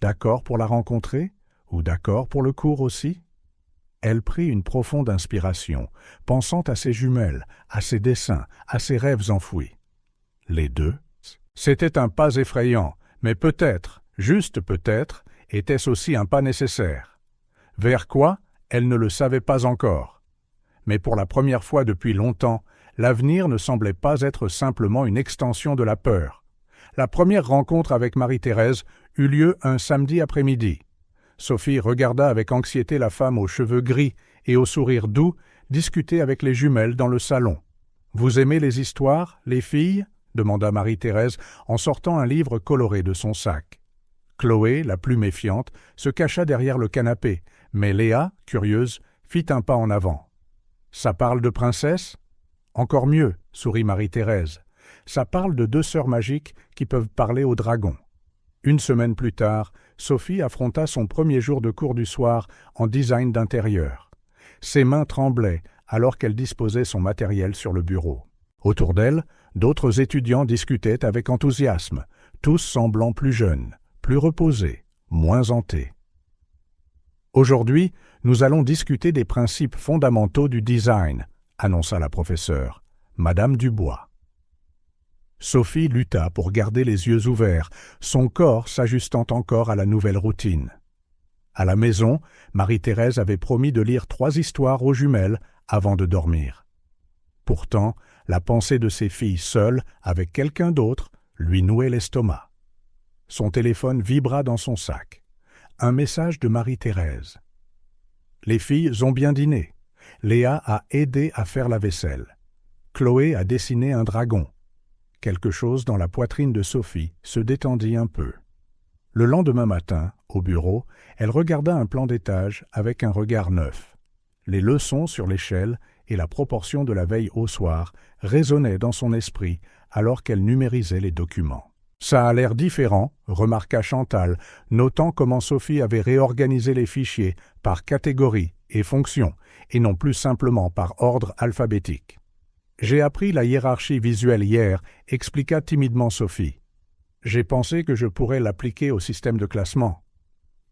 D'accord pour la rencontrer, ou d'accord pour le cours aussi? Elle prit une profonde inspiration, pensant à ses jumelles, à ses dessins, à ses rêves enfouis. Les deux? C'était un pas effrayant, mais peut-être, juste peut-être, était-ce aussi un pas nécessaire. Vers quoi? Elle ne le savait pas encore. Mais pour la première fois depuis longtemps, l'avenir ne semblait pas être simplement une extension de la peur. La première rencontre avec Marie-Thérèse eut lieu un samedi après-midi. Sophie regarda avec anxiété la femme aux cheveux gris et au sourire doux discuter avec les jumelles dans le salon. « Vous aimez les histoires, les filles ?» demanda Marie-Thérèse en sortant un livre coloré de son sac. Chloé, la plus méfiante, se cacha derrière le canapé, mais Léa, curieuse, fit un pas en avant. « Ça parle de princesse ?»« Encore mieux, » sourit Marie-Thérèse. « Ça parle de deux sœurs magiques qui peuvent parler aux dragons. » Une semaine plus tard, Sophie affronta son premier jour de cours du soir en design d'intérieur. Ses mains tremblaient alors qu'elle disposait son matériel sur le bureau. Autour d'elle, d'autres étudiants discutaient avec enthousiasme, tous semblant plus jeunes, plus reposés, moins hantés. Aujourd'hui, nous allons discuter des principes fondamentaux du design, annonça la professeure, Madame Dubois. Sophie lutta pour garder les yeux ouverts, son corps s'ajustant encore à la nouvelle routine. À la maison, Marie-Thérèse avait promis de lire 3 histoires aux jumelles avant de dormir. Pourtant, la pensée de ses filles seules, avec quelqu'un d'autre, lui nouait l'estomac. Son téléphone vibra dans son sac. Un message de Marie-Thérèse. « Les filles ont bien dîné. Léa a aidé à faire la vaisselle. Chloé a dessiné un dragon. » Quelque chose dans la poitrine de Sophie se détendit un peu. Le lendemain matin, au bureau, elle regarda un plan d'étage avec un regard neuf. Les leçons sur l'échelle et la proportion de la veille au soir résonnaient dans son esprit alors qu'elle numérisait les documents. « Ça a l'air différent », remarqua Chantal, notant comment Sophie avait réorganisé les fichiers par catégorie et fonction, et non plus simplement par ordre alphabétique. « J'ai appris la hiérarchie visuelle hier », expliqua timidement Sophie. « J'ai pensé que je pourrais l'appliquer au système de classement. »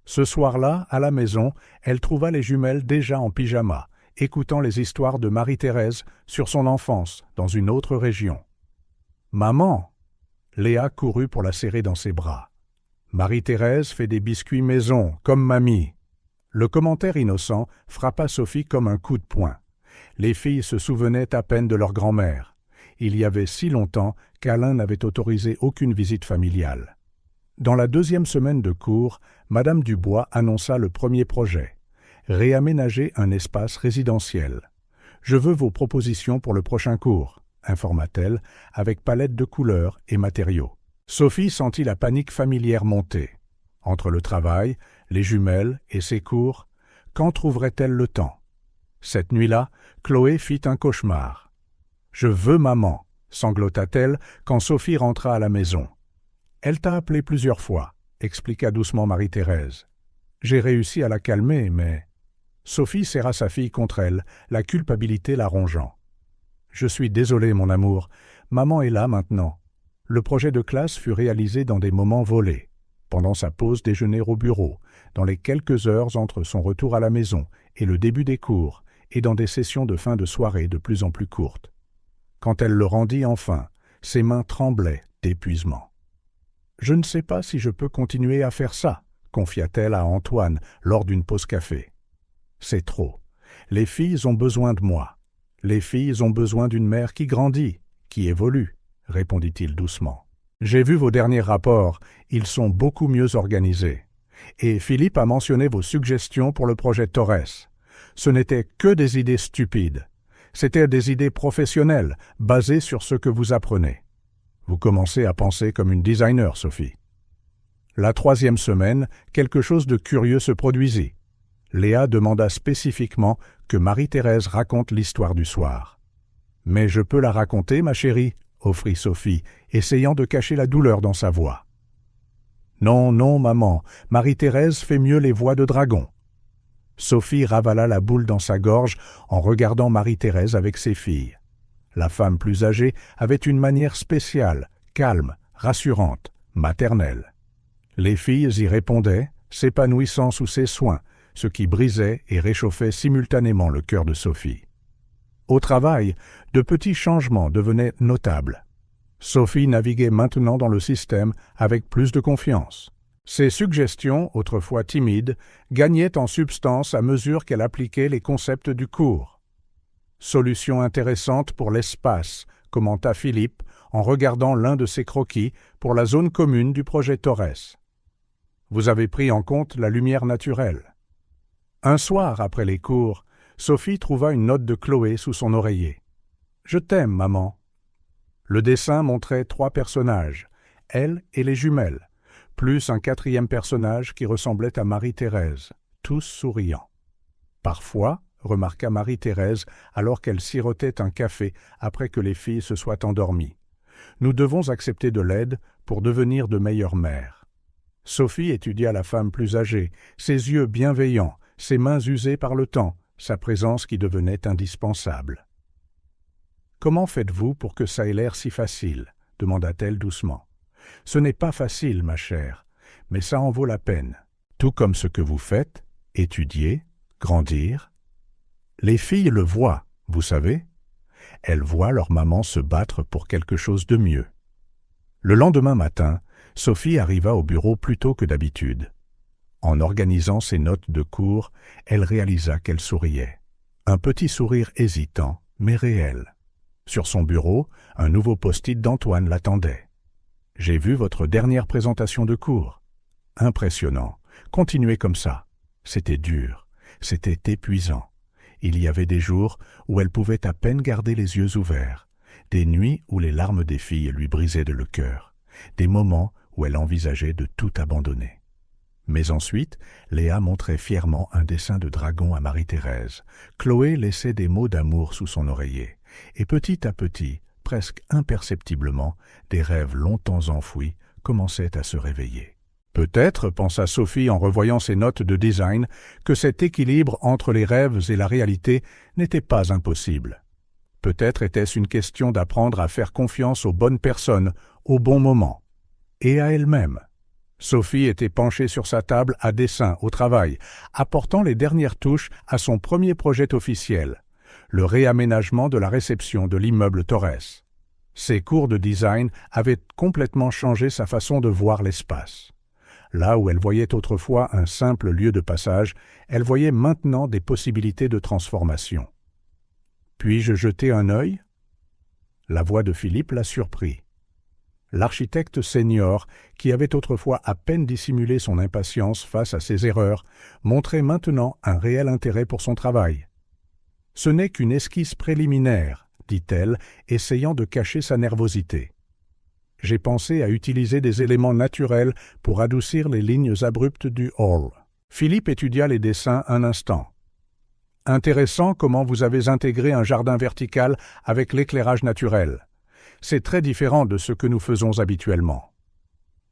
Ce soir-là, à la maison, elle trouva les jumelles déjà en pyjama, écoutant les histoires de Marie-Thérèse sur son enfance dans une autre région. « Maman !» Léa courut pour la serrer dans ses bras. « Marie-Thérèse fait des biscuits maison, comme mamie. » Le commentaire innocent frappa Sophie comme un coup de poing. Les filles se souvenaient à peine de leur grand-mère. Il y avait si longtemps qu'Alain n'avait autorisé aucune visite familiale. Dans la 2e semaine de cours, Madame Dubois annonça le premier projet. Réaménager un espace résidentiel. « Je veux vos propositions pour le prochain cours », informa-t-elle, avec palette de couleurs et matériaux. Sophie sentit la panique familière monter. Entre le travail, les jumelles et ses cours, quand trouverait-elle le temps? Cette nuit-là, Chloé fit un cauchemar. « Je veux maman », sanglota-t-elle quand Sophie rentra à la maison. « Elle t'a appelé plusieurs fois », expliqua doucement Marie-Thérèse. « J'ai réussi à la calmer, mais... » Sophie serra sa fille contre elle, la culpabilité la rongeant. « Je suis désolée, mon amour. Maman est là maintenant. » Le projet de classe fut réalisé dans des moments volés, pendant sa pause déjeuner au bureau, dans les quelques heures entre son retour à la maison et le début des cours, et dans des sessions de fin de soirée de plus en plus courtes. Quand elle le rendit enfin, ses mains tremblaient d'épuisement. « Je ne sais pas si je peux continuer à faire ça », confia-t-elle à Antoine lors d'une pause café. « C'est trop. Les filles ont besoin de moi. Les filles ont besoin d'une mère qui grandit, qui évolue, répondit-il doucement. J'ai vu vos derniers rapports, ils sont beaucoup mieux organisés. Et Philippe a mentionné vos suggestions pour le projet Torres. Ce n'étaient que des idées stupides. C'étaient des idées professionnelles, basées sur ce que vous apprenez. Vous commencez à penser comme une designer, Sophie. La 3e semaine, quelque chose de curieux se produisit. Léa demanda spécifiquement que Marie-Thérèse raconte l'histoire du soir. « Mais je peux la raconter, ma chérie », offrit Sophie, essayant de cacher la douleur dans sa voix. « Non, non, maman, Marie-Thérèse fait mieux les voix de dragon. » Sophie ravala la boule dans sa gorge en regardant Marie-Thérèse avec ses filles. La femme plus âgée avait une manière spéciale, calme, rassurante, maternelle. Les filles y répondaient, s'épanouissant sous ses soins, ce qui brisait et réchauffait simultanément le cœur de Sophie. Au travail, de petits changements devenaient notables. Sophie naviguait maintenant dans le système avec plus de confiance. Ses suggestions, autrefois timides, gagnaient en substance à mesure qu'elle appliquait les concepts du cours. « Solution intéressante pour l'espace », commenta Philippe en regardant l'un de ses croquis pour la zone commune du projet Torres. « Vous avez pris en compte la lumière naturelle. » Un soir, après les cours, Sophie trouva une note de Chloé sous son oreiller. « Je t'aime, maman. » Le dessin montrait 3 personnages, elle et les jumelles, plus un 4e personnage qui ressemblait à Marie-Thérèse, tous souriants. « Parfois, » remarqua Marie-Thérèse alors qu'elle sirotait un café après que les filles se soient endormies, « nous devons accepter de l'aide pour devenir de meilleures mères. » Sophie étudia la femme plus âgée, ses yeux bienveillants, ses mains usées par le temps, sa présence qui devenait indispensable. « Comment faites-vous pour que ça ait l'air si facile ?» demanda-t-elle doucement. « Ce n'est pas facile, ma chère, mais ça en vaut la peine. Tout comme ce que vous faites, étudier, grandir. Les filles le voient, vous savez. Elles voient leur maman se battre pour quelque chose de mieux. » Le lendemain matin, Sophie arriva au bureau plus tôt que d'habitude. En organisant ses notes de cours, elle réalisa qu'elle souriait. Un petit sourire hésitant, mais réel. Sur son bureau, un nouveau post-it d'Antoine l'attendait. « J'ai vu votre dernière présentation de cours. Impressionnant. Continuez comme ça. » C'était dur. C'était épuisant. Il y avait des jours où elle pouvait à peine garder les yeux ouverts, des nuits où les larmes des filles lui brisaient le cœur, des moments où elle envisageait de tout abandonner. Mais ensuite, Léa montrait fièrement un dessin de dragon à Marie-Thérèse. Chloé laissait des mots d'amour sous son oreiller. Et petit à petit, presque imperceptiblement, des rêves longtemps enfouis commençaient à se réveiller. Peut-être, pensa Sophie en revoyant ses notes de design, que cet équilibre entre les rêves et la réalité n'était pas impossible. Peut-être était-ce une question d'apprendre à faire confiance aux bonnes personnes, au bon moment, et à elle-même. Sophie était penchée sur sa table à dessin, au travail, apportant les dernières touches à son premier projet officiel, le réaménagement de la réception de l'immeuble Torres. Ses cours de design avaient complètement changé sa façon de voir l'espace. Là où elle voyait autrefois un simple lieu de passage, elle voyait maintenant des possibilités de transformation. « Puis-je jeter un œil ?» La voix de Philippe la surprit. L'architecte senior, qui avait autrefois à peine dissimulé son impatience face à ses erreurs, montrait maintenant un réel intérêt pour son travail. « Ce n'est qu'une esquisse préliminaire, » dit-elle, essayant de cacher sa nervosité. « J'ai pensé à utiliser des éléments naturels pour adoucir les lignes abruptes du hall. » Philippe étudia les dessins un instant. « Intéressant comment vous avez intégré un jardin vertical avec l'éclairage naturel. C'est très différent de ce que nous faisons habituellement. »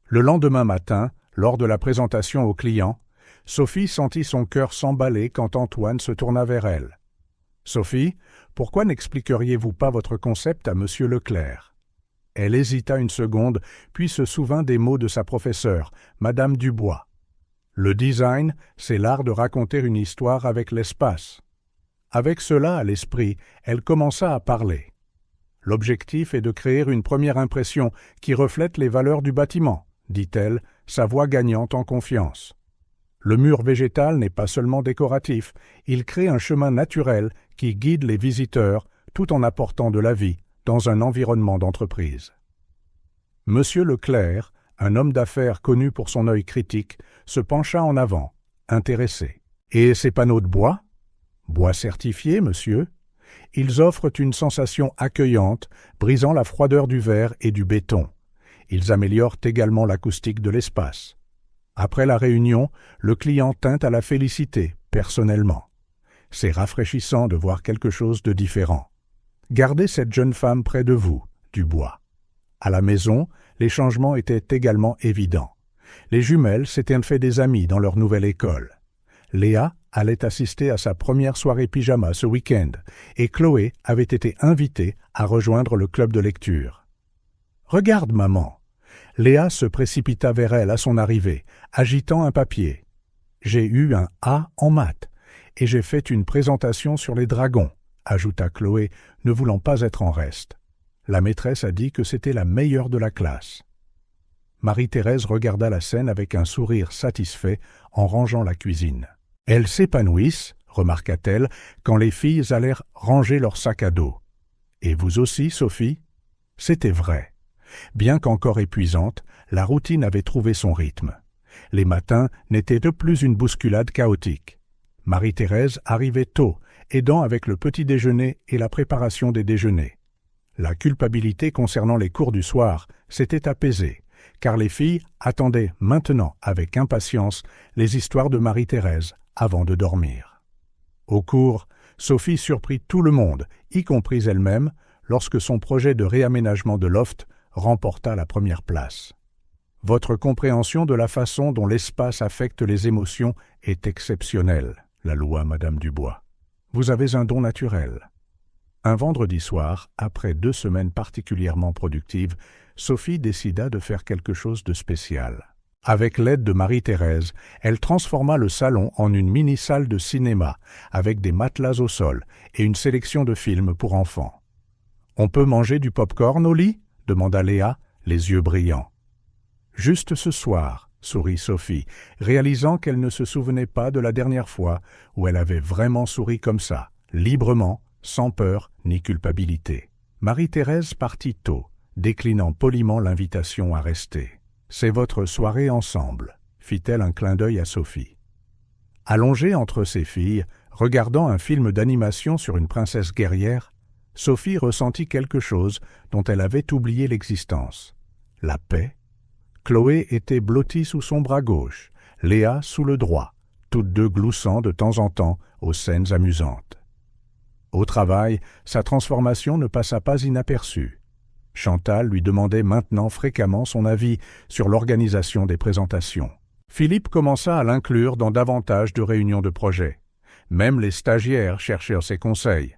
Le lendemain matin, lors de la présentation aux clients, Sophie sentit son cœur s'emballer quand Antoine se tourna vers elle. « Sophie, pourquoi n'expliqueriez-vous pas votre concept à Monsieur Leclerc ?» Elle hésita une seconde, puis se souvint des mots de sa professeure, Madame Dubois. « Le design, c'est l'art de raconter une histoire avec l'espace. » Avec cela à l'esprit, elle commença à parler. L'objectif est de créer une première impression qui reflète les valeurs du bâtiment, dit-elle, sa voix gagnante en confiance. Le mur végétal n'est pas seulement décoratif, il crée un chemin naturel qui guide les visiteurs tout en apportant de la vie dans un environnement d'entreprise. Monsieur Leclerc, un homme d'affaires connu pour son œil critique, se pencha en avant, intéressé. « Et ces panneaux de bois ? » ?»« Bois certifié, monsieur. Ils offrent une sensation accueillante, brisant la froideur du verre et du béton. Ils améliorent également l'acoustique de l'espace. » Après la réunion, le client tint à la féliciter, personnellement. C'est rafraîchissant de voir quelque chose de différent. Gardez cette jeune femme près de vous, Dubois. À la maison, les changements étaient également évidents. Les jumelles s'étaient fait des amis dans leur nouvelle école. Léa allait assister à sa première soirée pyjama ce week-end et Chloé avait été invitée à rejoindre le club de lecture. « Regarde, maman !» Léa se précipita vers elle à son arrivée, agitant un papier. « J'ai eu un A en maths et j'ai fait une présentation sur les dragons », ajouta Chloé, ne voulant pas être en reste. La maîtresse a dit que c'était la meilleure de la classe. Marie-Thérèse regarda la scène avec un sourire satisfait en rangeant la cuisine. « Elles s'épanouissent, » remarqua-t-elle, quand les filles allèrent ranger leur sac à dos. « Et vous aussi, Sophie ?» C'était vrai. Bien qu'encore épuisante, la routine avait trouvé son rythme. Les matins n'étaient de plus une bousculade chaotique. Marie-Thérèse arrivait tôt, aidant avec le petit déjeuner et la préparation des déjeuners. La culpabilité concernant les cours du soir s'était apaisée, car les filles attendaient maintenant avec impatience les histoires de Marie-Thérèse avant de dormir. Au cours, Sophie surprit tout le monde, y compris elle-même, lorsque son projet de réaménagement de loft remporta la première place. Votre compréhension de la façon dont l'espace affecte les émotions est exceptionnelle, la loua Madame Dubois. Vous avez un don naturel. Un vendredi soir, après 2 semaines particulièrement productives, Sophie décida de faire quelque chose de spécial. Avec l'aide de Marie-Thérèse, elle transforma le salon en une mini-salle de cinéma, avec des matelas au sol et une sélection de films pour enfants. « On peut manger du pop-corn au lit ?» demanda Léa, les yeux brillants. « Juste ce soir », sourit Sophie, réalisant qu'elle ne se souvenait pas de la dernière fois où elle avait vraiment souri comme ça, librement, sans peur ni culpabilité. Marie-Thérèse partit tôt, déclinant poliment l'invitation à rester. « C'est votre soirée ensemble », fit-elle un clin d'œil à Sophie. Allongée entre ses filles, regardant un film d'animation sur une princesse guerrière, Sophie ressentit quelque chose dont elle avait oublié l'existence. La paix. Chloé était blottie sous son bras gauche, Léa sous le droit, toutes deux gloussant de temps en temps aux scènes amusantes. Au travail, sa transformation ne passa pas inaperçue. Chantal lui demandait maintenant fréquemment son avis sur l'organisation des présentations. Philippe commença à l'inclure dans davantage de réunions de projet. Même les stagiaires cherchèrent ses conseils.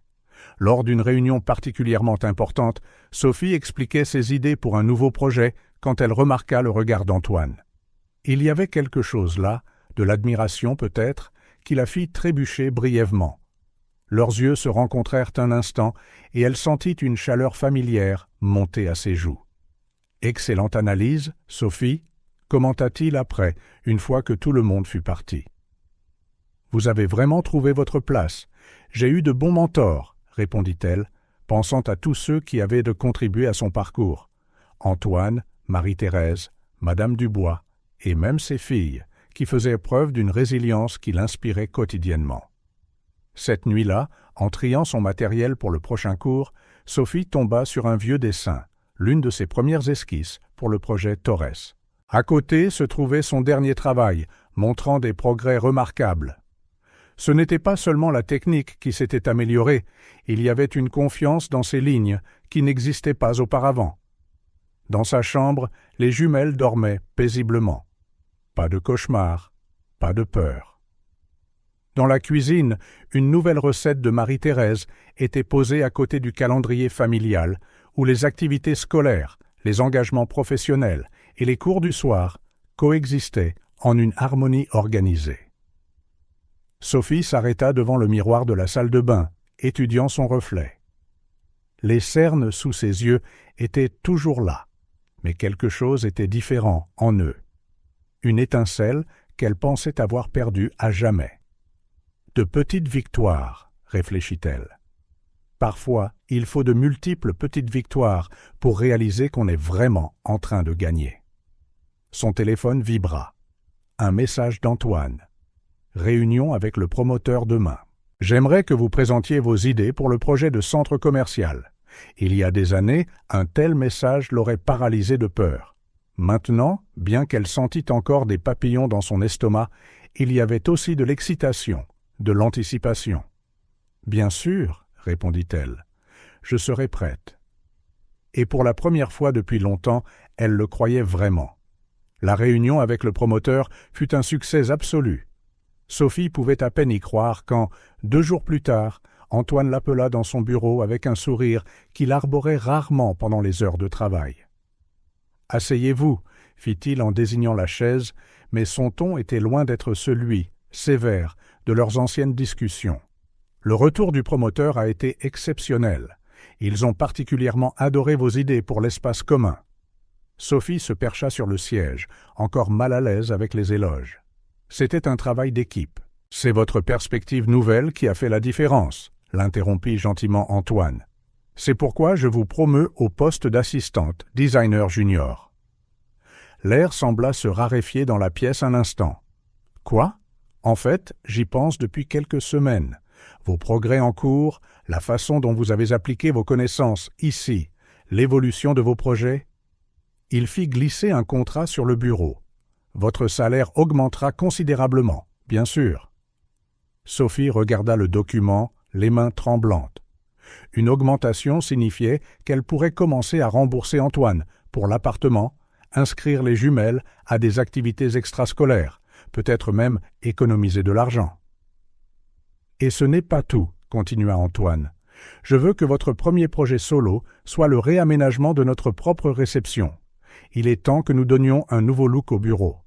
Lors d'une réunion particulièrement importante, Sophie expliquait ses idées pour un nouveau projet quand elle remarqua le regard d'Antoine. Il y avait quelque chose là, de l'admiration peut-être, qui la fit trébucher brièvement. Leurs yeux se rencontrèrent un instant et elle sentit une chaleur familière monter à ses joues. « Excellente analyse, Sophie » commenta-t-il après, une fois que tout le monde fut parti. « Vous avez vraiment trouvé votre place. J'ai eu de bons mentors, » répondit-elle, pensant à tous ceux qui avaient de contribuer à son parcours. Antoine, Marie-Thérèse, Madame Dubois et même ses filles, qui faisaient preuve d'une résilience qui l'inspirait quotidiennement. Cette nuit-là, en triant son matériel pour le prochain cours, Sophie tomba sur un vieux dessin, l'une de ses premières esquisses pour le projet Torres. À côté se trouvait son dernier travail, montrant des progrès remarquables. Ce n'était pas seulement la technique qui s'était améliorée, il y avait une confiance dans ses lignes qui n'existait pas auparavant. Dans sa chambre, les jumelles dormaient paisiblement. Pas de cauchemar, pas de peur. Dans la cuisine, une nouvelle recette de Marie-Thérèse était posée à côté du calendrier familial, où les activités scolaires, les engagements professionnels et les cours du soir coexistaient en une harmonie organisée. Sophie s'arrêta devant le miroir de la salle de bain, étudiant son reflet. Les cernes sous ses yeux étaient toujours là, mais quelque chose était différent en eux. Une étincelle qu'elle pensait avoir perdue à jamais. « De petites victoires », réfléchit-elle. « Parfois, il faut de multiples petites victoires pour réaliser qu'on est vraiment en train de gagner. Son téléphone vibra. Un message d'Antoine. Réunion avec le promoteur demain. J'aimerais que vous présentiez vos idées pour le projet de centre commercial. Il y a des années, un tel message l'aurait paralysée de peur. Maintenant, bien qu'elle sentît encore des papillons dans son estomac, il y avait aussi de l'excitation, de l'anticipation. « Bien sûr, » répondit-elle, « je serai prête. » Et pour la première fois depuis longtemps, elle le croyait vraiment. La réunion avec le promoteur fut un succès absolu. Sophie pouvait à peine y croire quand, 2 jours plus tard, Antoine l'appela dans son bureau avec un sourire qu'il arborait rarement pendant les heures de travail. « Asseyez-vous » fit-il en désignant la chaise, mais son ton était loin d'être celui, sévère, de leurs anciennes discussions. Le retour du promoteur a été exceptionnel. Ils ont particulièrement adoré vos idées pour l'espace commun. Sophie se percha sur le siège, encore mal à l'aise avec les éloges. C'était un travail d'équipe. « C'est votre perspective nouvelle qui a fait la différence », l'interrompit gentiment Antoine. « C'est pourquoi je vous promeus au poste d'assistante, designer junior. » L'air sembla se raréfier dans la pièce un instant. « Quoi ? En fait, j'y pense depuis quelques semaines. Vos progrès en cours, la façon dont vous avez appliqué vos connaissances ici, l'évolution de vos projets. » Il fit glisser un contrat sur le bureau. « Votre salaire augmentera considérablement, bien sûr. » Sophie regarda le document, les mains tremblantes. Une augmentation signifiait qu'elle pourrait commencer à rembourser Antoine pour l'appartement, inscrire les jumelles à des activités extrascolaires, peut-être même économiser de l'argent. « Et ce n'est pas tout, » continua Antoine. « Je veux que votre premier projet solo soit le réaménagement de notre propre réception. Il est temps que nous donnions un nouveau look au bureau. »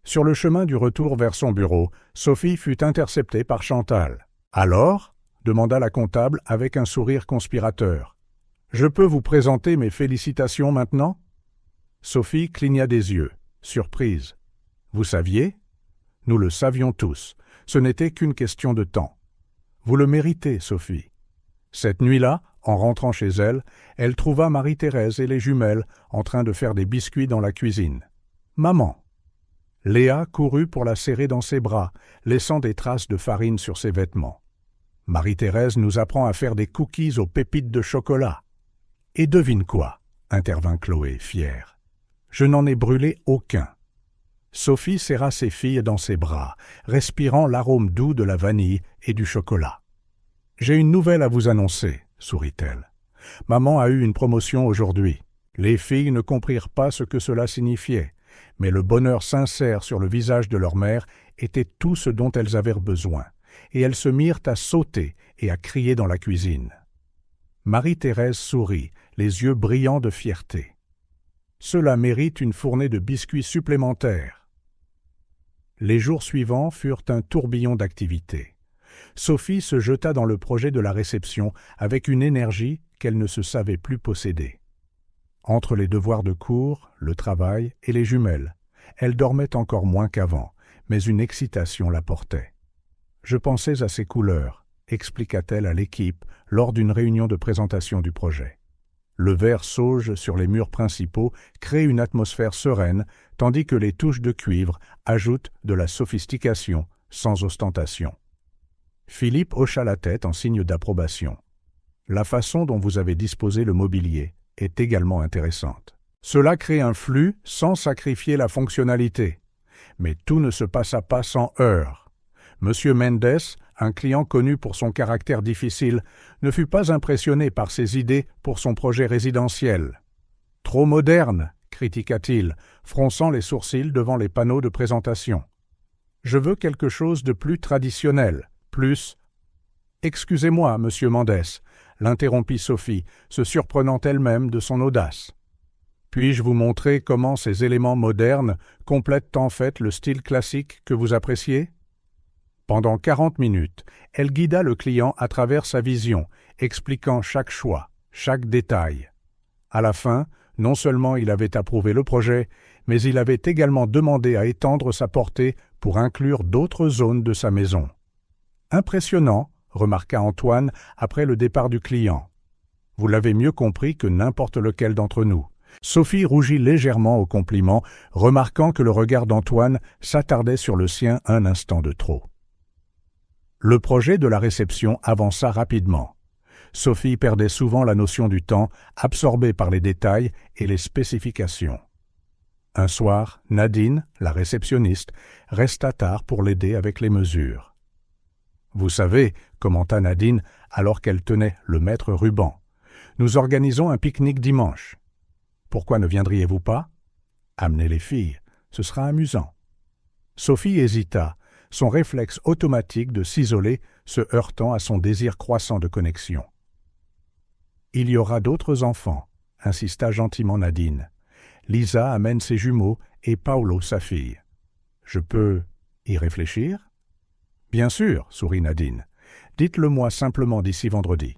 Sur le chemin du retour vers son bureau, Sophie fut interceptée par Chantal. « Alors ?» demanda la comptable avec un sourire conspirateur. « Je peux vous présenter mes félicitations maintenant ?» Sophie cligna des yeux, surprise. « Vous saviez ?» « Nous le savions tous. Ce n'était qu'une question de temps. Vous le méritez, Sophie. » Cette nuit-là, en rentrant chez elle, elle trouva Marie-Thérèse et les jumelles en train de faire des biscuits dans la cuisine. « Maman !» Léa courut pour la serrer dans ses bras, laissant des traces de farine sur ses vêtements. « Marie-Thérèse nous apprend à faire des cookies aux pépites de chocolat. »« Et devine quoi ?» intervint Chloé, fière. « Je n'en ai brûlé aucun. » Sophie serra ses filles dans ses bras, respirant l'arôme doux de la vanille et du chocolat. « J'ai une nouvelle à vous annoncer, » sourit-elle. « Maman a eu une promotion aujourd'hui. Les filles ne comprirent pas ce que cela signifiait, mais le bonheur sincère sur le visage de leur mère était tout ce dont elles avaient besoin, et elles se mirent à sauter et à crier dans la cuisine. Marie-Thérèse sourit, les yeux brillants de fierté. « Cela mérite une fournée de biscuits supplémentaires. » Les jours suivants furent un tourbillon d'activités. Sophie se jeta dans le projet de la réception avec une énergie qu'elle ne se savait plus posséder. Entre les devoirs de cours, le travail et les jumelles, elle dormait encore moins qu'avant, mais une excitation la portait. « Je pensais à ces couleurs », expliqua-t-elle à l'équipe lors d'une réunion de présentation du projet. Le vert sauge sur les murs principaux crée une atmosphère sereine, tandis que les touches de cuivre ajoutent de la sophistication sans ostentation. Philippe hocha la tête en signe d'approbation. « La façon dont vous avez disposé le mobilier est également intéressante. Cela crée un flux sans sacrifier la fonctionnalité. Mais tout ne se passa pas sans heurts. Monsieur Mendes, un client connu pour son caractère difficile, ne fut pas impressionné par ses idées pour son projet résidentiel. « Trop moderne !» critiqua-t-il, fronçant les sourcils devant les panneaux de présentation. « Je veux quelque chose de plus traditionnel, plus... » « Excusez-moi, monsieur Mendes, » l'interrompit Sophie, se surprenant elle-même de son audace. « Puis-je vous montrer comment ces éléments modernes complètent en fait le style classique que vous appréciez ?» Pendant 40 minutes, elle guida le client à travers sa vision, expliquant chaque choix, chaque détail. À la fin, non seulement il avait approuvé le projet, mais il avait également demandé à étendre sa portée pour inclure d'autres zones de sa maison. « Impressionnant !» remarqua Antoine après le départ du client. « Vous l'avez mieux compris que n'importe lequel d'entre nous. » Sophie rougit légèrement au compliment, remarquant que le regard d'Antoine s'attardait sur le sien un instant de trop. Le projet de la réception avança rapidement. Sophie perdait souvent la notion du temps, absorbée par les détails et les spécifications. Un soir, Nadine, la réceptionniste, resta tard pour l'aider avec les mesures. « Vous savez, » commenta Nadine alors qu'elle tenait le maître ruban, « nous organisons un pique-nique dimanche. Pourquoi ne viendriez-vous pas? Amenez les filles, ce sera amusant. » Sophie hésita, son réflexe automatique de s'isoler se heurtant à son désir croissant de connexion. « Il y aura d'autres enfants, » insista gentiment Nadine. « Lisa amène ses jumeaux et Paolo sa fille. Je peux y réfléchir? » « Bien sûr, » sourit Nadine. « Dites-le-moi simplement d'ici vendredi. »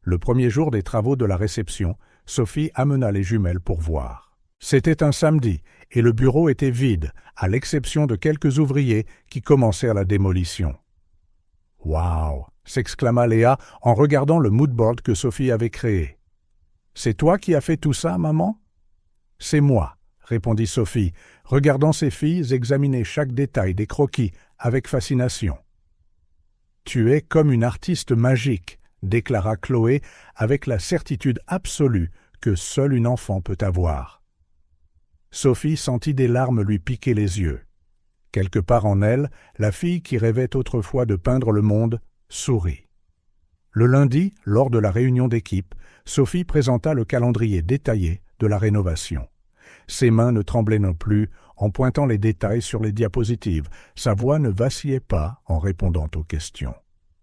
Le premier jour des travaux de la réception, Sophie amena les jumelles pour voir. C'était un samedi, et le bureau était vide, à l'exception de quelques ouvriers qui commencèrent la démolition. « Waouh !» s'exclama Léa en regardant le moodboard que Sophie avait créé. « C'est toi qui as fait tout ça, maman ?»« C'est moi, » répondit Sophie, regardant ses filles examiner chaque détail des croquis avec fascination. « Tu es comme une artiste magique, » déclara Chloé avec la certitude absolue que seule une enfant peut avoir. Sophie sentit des larmes lui piquer les yeux. Quelque part en elle, la fille qui rêvait autrefois de peindre le monde sourit. Le lundi, lors de la réunion d'équipe, Sophie présenta le calendrier détaillé de la rénovation. Ses mains ne tremblaient non plus en pointant les détails sur les diapositives. Sa voix ne vacillait pas en répondant aux questions.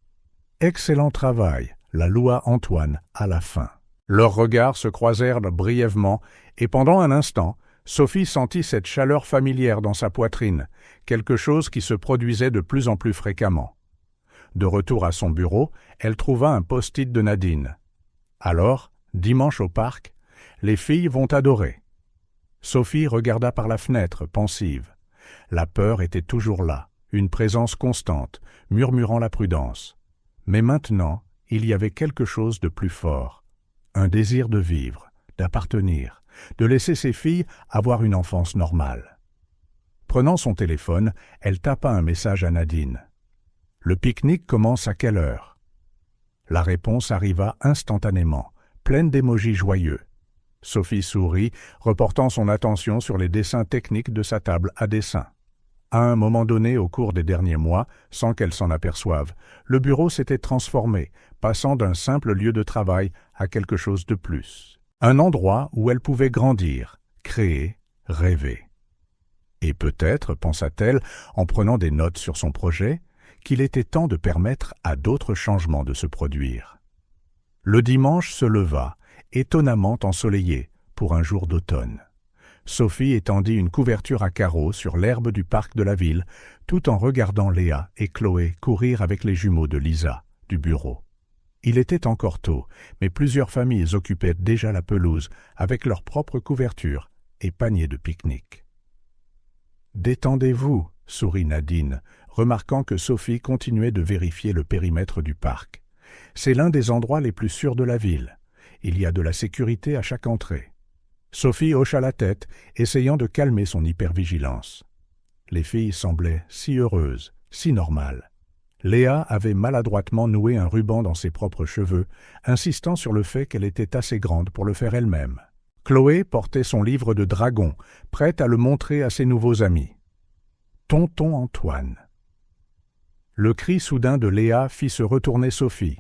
« Excellent travail », la loua Antoine à la fin. Leurs regards se croisèrent brièvement, et pendant un instant, Sophie sentit cette chaleur familière dans sa poitrine, quelque chose qui se produisait de plus en plus fréquemment. De retour à son bureau, elle trouva un post-it de Nadine. Alors, dimanche au parc, les filles vont adorer. Sophie regarda par la fenêtre, pensive. La peur était toujours là, une présence constante, murmurant la prudence. Mais maintenant, il y avait quelque chose de plus fort. Un désir de vivre, d'appartenir, de laisser ses filles avoir une enfance normale. Prenant son téléphone, elle tapa un message à Nadine. « Le pique-nique commence à quelle heure ?» La réponse arriva instantanément, pleine d'émojis joyeux. Sophie sourit, reportant son attention sur les dessins techniques de sa table à dessin. À un moment donné au cours des derniers mois, sans qu'elle s'en aperçoive, le bureau s'était transformé, passant d'un simple lieu de travail à quelque chose de plus. Un endroit où elle pouvait grandir, créer, rêver. Et peut-être, pensa-t-elle, en prenant des notes sur son projet, qu'il était temps de permettre à d'autres changements de se produire. Le dimanche se leva, étonnamment ensoleillé, pour un jour d'automne. Sophie étendit une couverture à carreaux sur l'herbe du parc de la ville, tout en regardant Léa et Chloé courir avec les jumeaux de Lisa, du bureau. Il était encore tôt, mais plusieurs familles occupaient déjà la pelouse avec leurs propres couvertures et paniers de pique-nique. « Détendez-vous », sourit Nadine, remarquant que Sophie continuait de vérifier le périmètre du parc. « C'est l'un des endroits les plus sûrs de la ville. Il y a de la sécurité à chaque entrée. » Sophie hocha la tête, essayant de calmer son hypervigilance. Les filles semblaient si heureuses, si normales. Léa avait maladroitement noué un ruban dans ses propres cheveux, insistant sur le fait qu'elle était assez grande pour le faire elle-même. Chloé portait son livre de dragon, prête à le montrer à ses nouveaux amis. « Tonton Antoine !» Le cri soudain de Léa fit se retourner Sophie.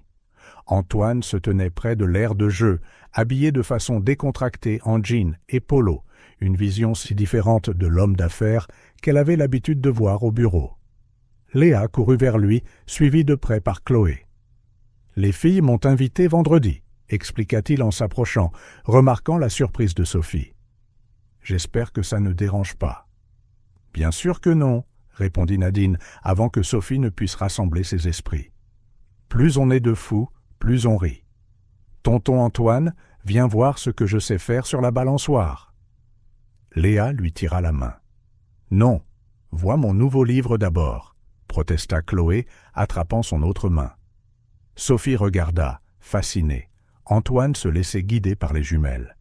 Antoine se tenait près de l'aire de jeu, habillé de façon décontractée en jean et polo, une vision si différente de l'homme d'affaires qu'elle avait l'habitude de voir au bureau. Léa courut vers lui, suivie de près par Chloé. « Les filles m'ont invité vendredi », expliqua-t-il en s'approchant, remarquant la surprise de Sophie. « J'espère que ça ne dérange pas. »« Bien sûr que non », répondit Nadine, avant que Sophie ne puisse rassembler ses esprits. « Plus on est de fous, plus on rit. Tonton Antoine, viens voir ce que je sais faire sur la balançoire. » Léa lui tira la main. « Non, vois mon nouveau livre d'abord, » protesta Chloé, attrapant son autre main. Sophie regarda, fascinée. Antoine se laissait guider par les jumelles.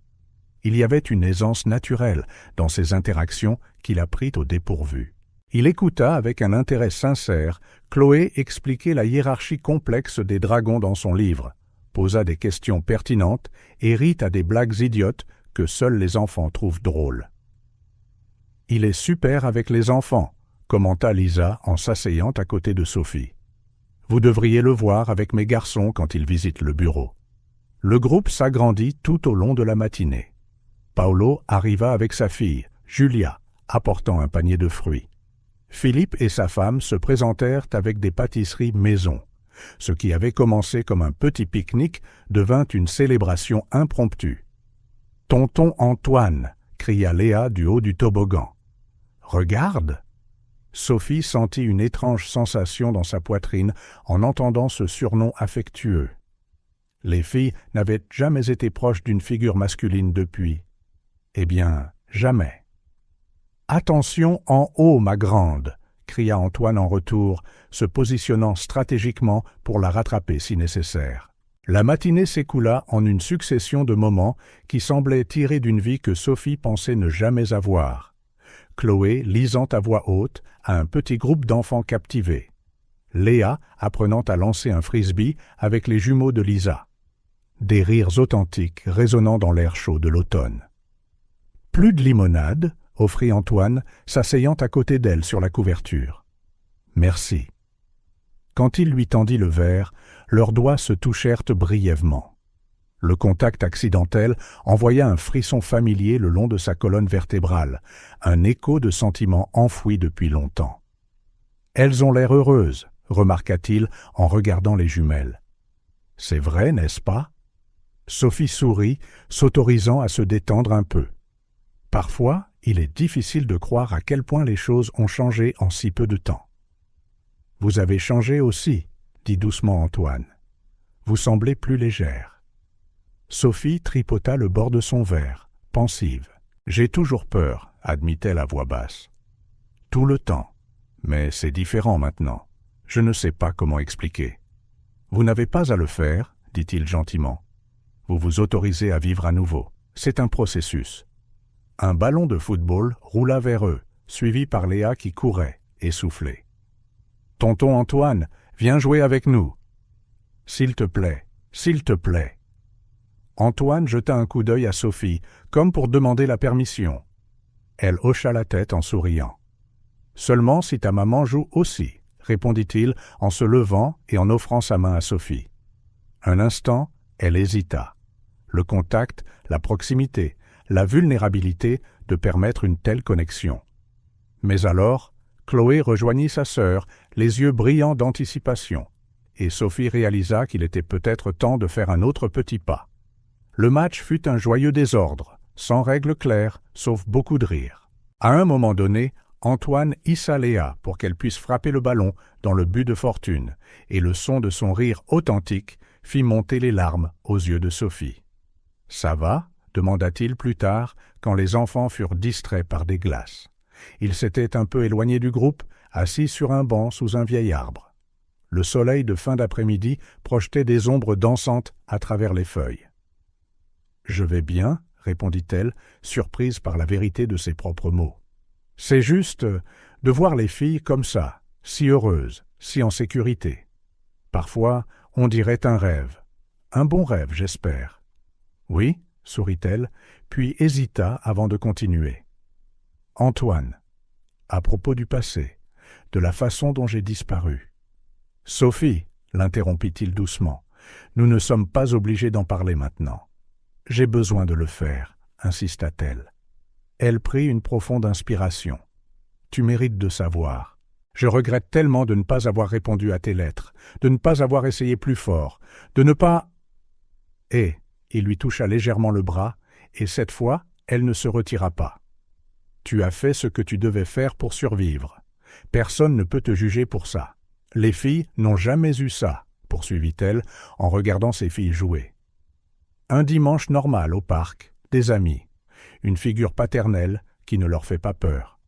Il y avait une aisance naturelle dans ces interactions qui la prit au dépourvu. Il écouta avec un intérêt sincère Chloé expliquer la hiérarchie complexe des dragons dans son livre, posa des questions pertinentes et rit à des blagues idiotes que seuls les enfants trouvent drôles. « Il est super avec les enfants », commenta Lisa en s'asseyant à côté de Sophie. « Vous devriez le voir avec mes garçons quand ils visitent le bureau. » Le groupe s'agrandit tout au long de la matinée. Paolo arriva avec sa fille, Julia, apportant un panier de fruits. Philippe et sa femme se présentèrent avec des pâtisseries maison. Ce qui avait commencé comme un petit pique-nique devint une célébration impromptue. « Tonton Antoine !» cria Léa du haut du toboggan. « Regarde !» Sophie sentit une étrange sensation dans sa poitrine en entendant ce surnom affectueux. Les filles n'avaient jamais été proches d'une figure masculine depuis. Eh bien, jamais. « Attention en haut, ma grande !» cria Antoine en retour, se positionnant stratégiquement pour la rattraper si nécessaire. La matinée s'écoula en une succession de moments qui semblaient tirés d'une vie que Sophie pensait ne jamais avoir. Chloé lisant à voix haute à un petit groupe d'enfants captivés. Léa apprenant à lancer un frisbee avec les jumeaux de Lisa. Des rires authentiques résonnant dans l'air chaud de l'automne. « Plus de limonade ?» offrit Antoine, s'asseyant à côté d'elle sur la couverture. « Merci. » Quand il lui tendit le verre, leurs doigts se touchèrent brièvement. Le contact accidentel envoya un frisson familier le long de sa colonne vertébrale, un écho de sentiments enfouis depuis longtemps. « Elles ont l'air heureuses, » remarqua-t-il en regardant les jumelles. « C'est vrai, n'est-ce pas ?» Sophie sourit, s'autorisant à se détendre un peu. Parfois, il est difficile de croire à quel point les choses ont changé en si peu de temps. « Vous avez changé aussi, » dit doucement Antoine. « Vous semblez plus légère. » Sophie tripota le bord de son verre, pensive. « J'ai toujours peur, » admit-elle à voix basse. « Tout le temps. Mais c'est différent maintenant. Je ne sais pas comment expliquer. »« Vous n'avez pas à le faire, » dit-il gentiment. « Vous vous autorisez à vivre à nouveau. C'est un processus. » Un ballon de football roula vers eux, suivi par Léa qui courait, essoufflée. « Tonton Antoine, viens jouer avec nous. »« S'il te plaît, s'il te plaît. » Antoine jeta un coup d'œil à Sophie, comme pour demander la permission. Elle hocha la tête en souriant. « Seulement si ta maman joue aussi, » répondit-il en se levant et en offrant sa main à Sophie. Un instant, elle hésita. Le contact, la proximité, la vulnérabilité de permettre une telle connexion. Mais alors, Chloé rejoignit sa sœur, les yeux brillants d'anticipation, et Sophie réalisa qu'il était peut-être temps de faire un autre petit pas. Le match fut un joyeux désordre, sans règles claires, sauf beaucoup de rires. À un moment donné, Antoine hissa Léa pour qu'elle puisse frapper le ballon dans le but de fortune, et le son de son rire authentique fit monter les larmes aux yeux de Sophie. « Ça va ?» demanda-t-il plus tard, quand les enfants furent distraits par des glaces. Il s'était un peu éloigné du groupe, assis sur un banc sous un vieil arbre. Le soleil de fin d'après-midi projetait des ombres dansantes à travers les feuilles. « Je vais bien, » répondit-elle, surprise par la vérité de ses propres mots. « C'est juste de voir les filles comme ça, si heureuses, si en sécurité. Parfois, on dirait un rêve. Un bon rêve, j'espère. »« Oui ?» sourit-elle, puis hésita avant de continuer. « Antoine, à propos du passé, de la façon dont j'ai disparu. »« Sophie, » l'interrompit-il doucement, « nous ne sommes pas obligés d'en parler maintenant. »« J'ai besoin de le faire, » insista-t-elle. Elle prit une profonde inspiration. « Tu mérites de savoir. Je regrette tellement de ne pas avoir répondu à tes lettres, de ne pas avoir essayé plus fort, de ne pas... » Et il lui toucha légèrement le bras, et cette fois, elle ne se retira pas. « Tu as fait ce que tu devais faire pour survivre. Personne ne peut te juger pour ça. Les filles n'ont jamais eu ça, » poursuivit-elle en regardant ses filles jouer. Un dimanche normal au parc, des amis, une figure paternelle qui ne leur fait pas peur.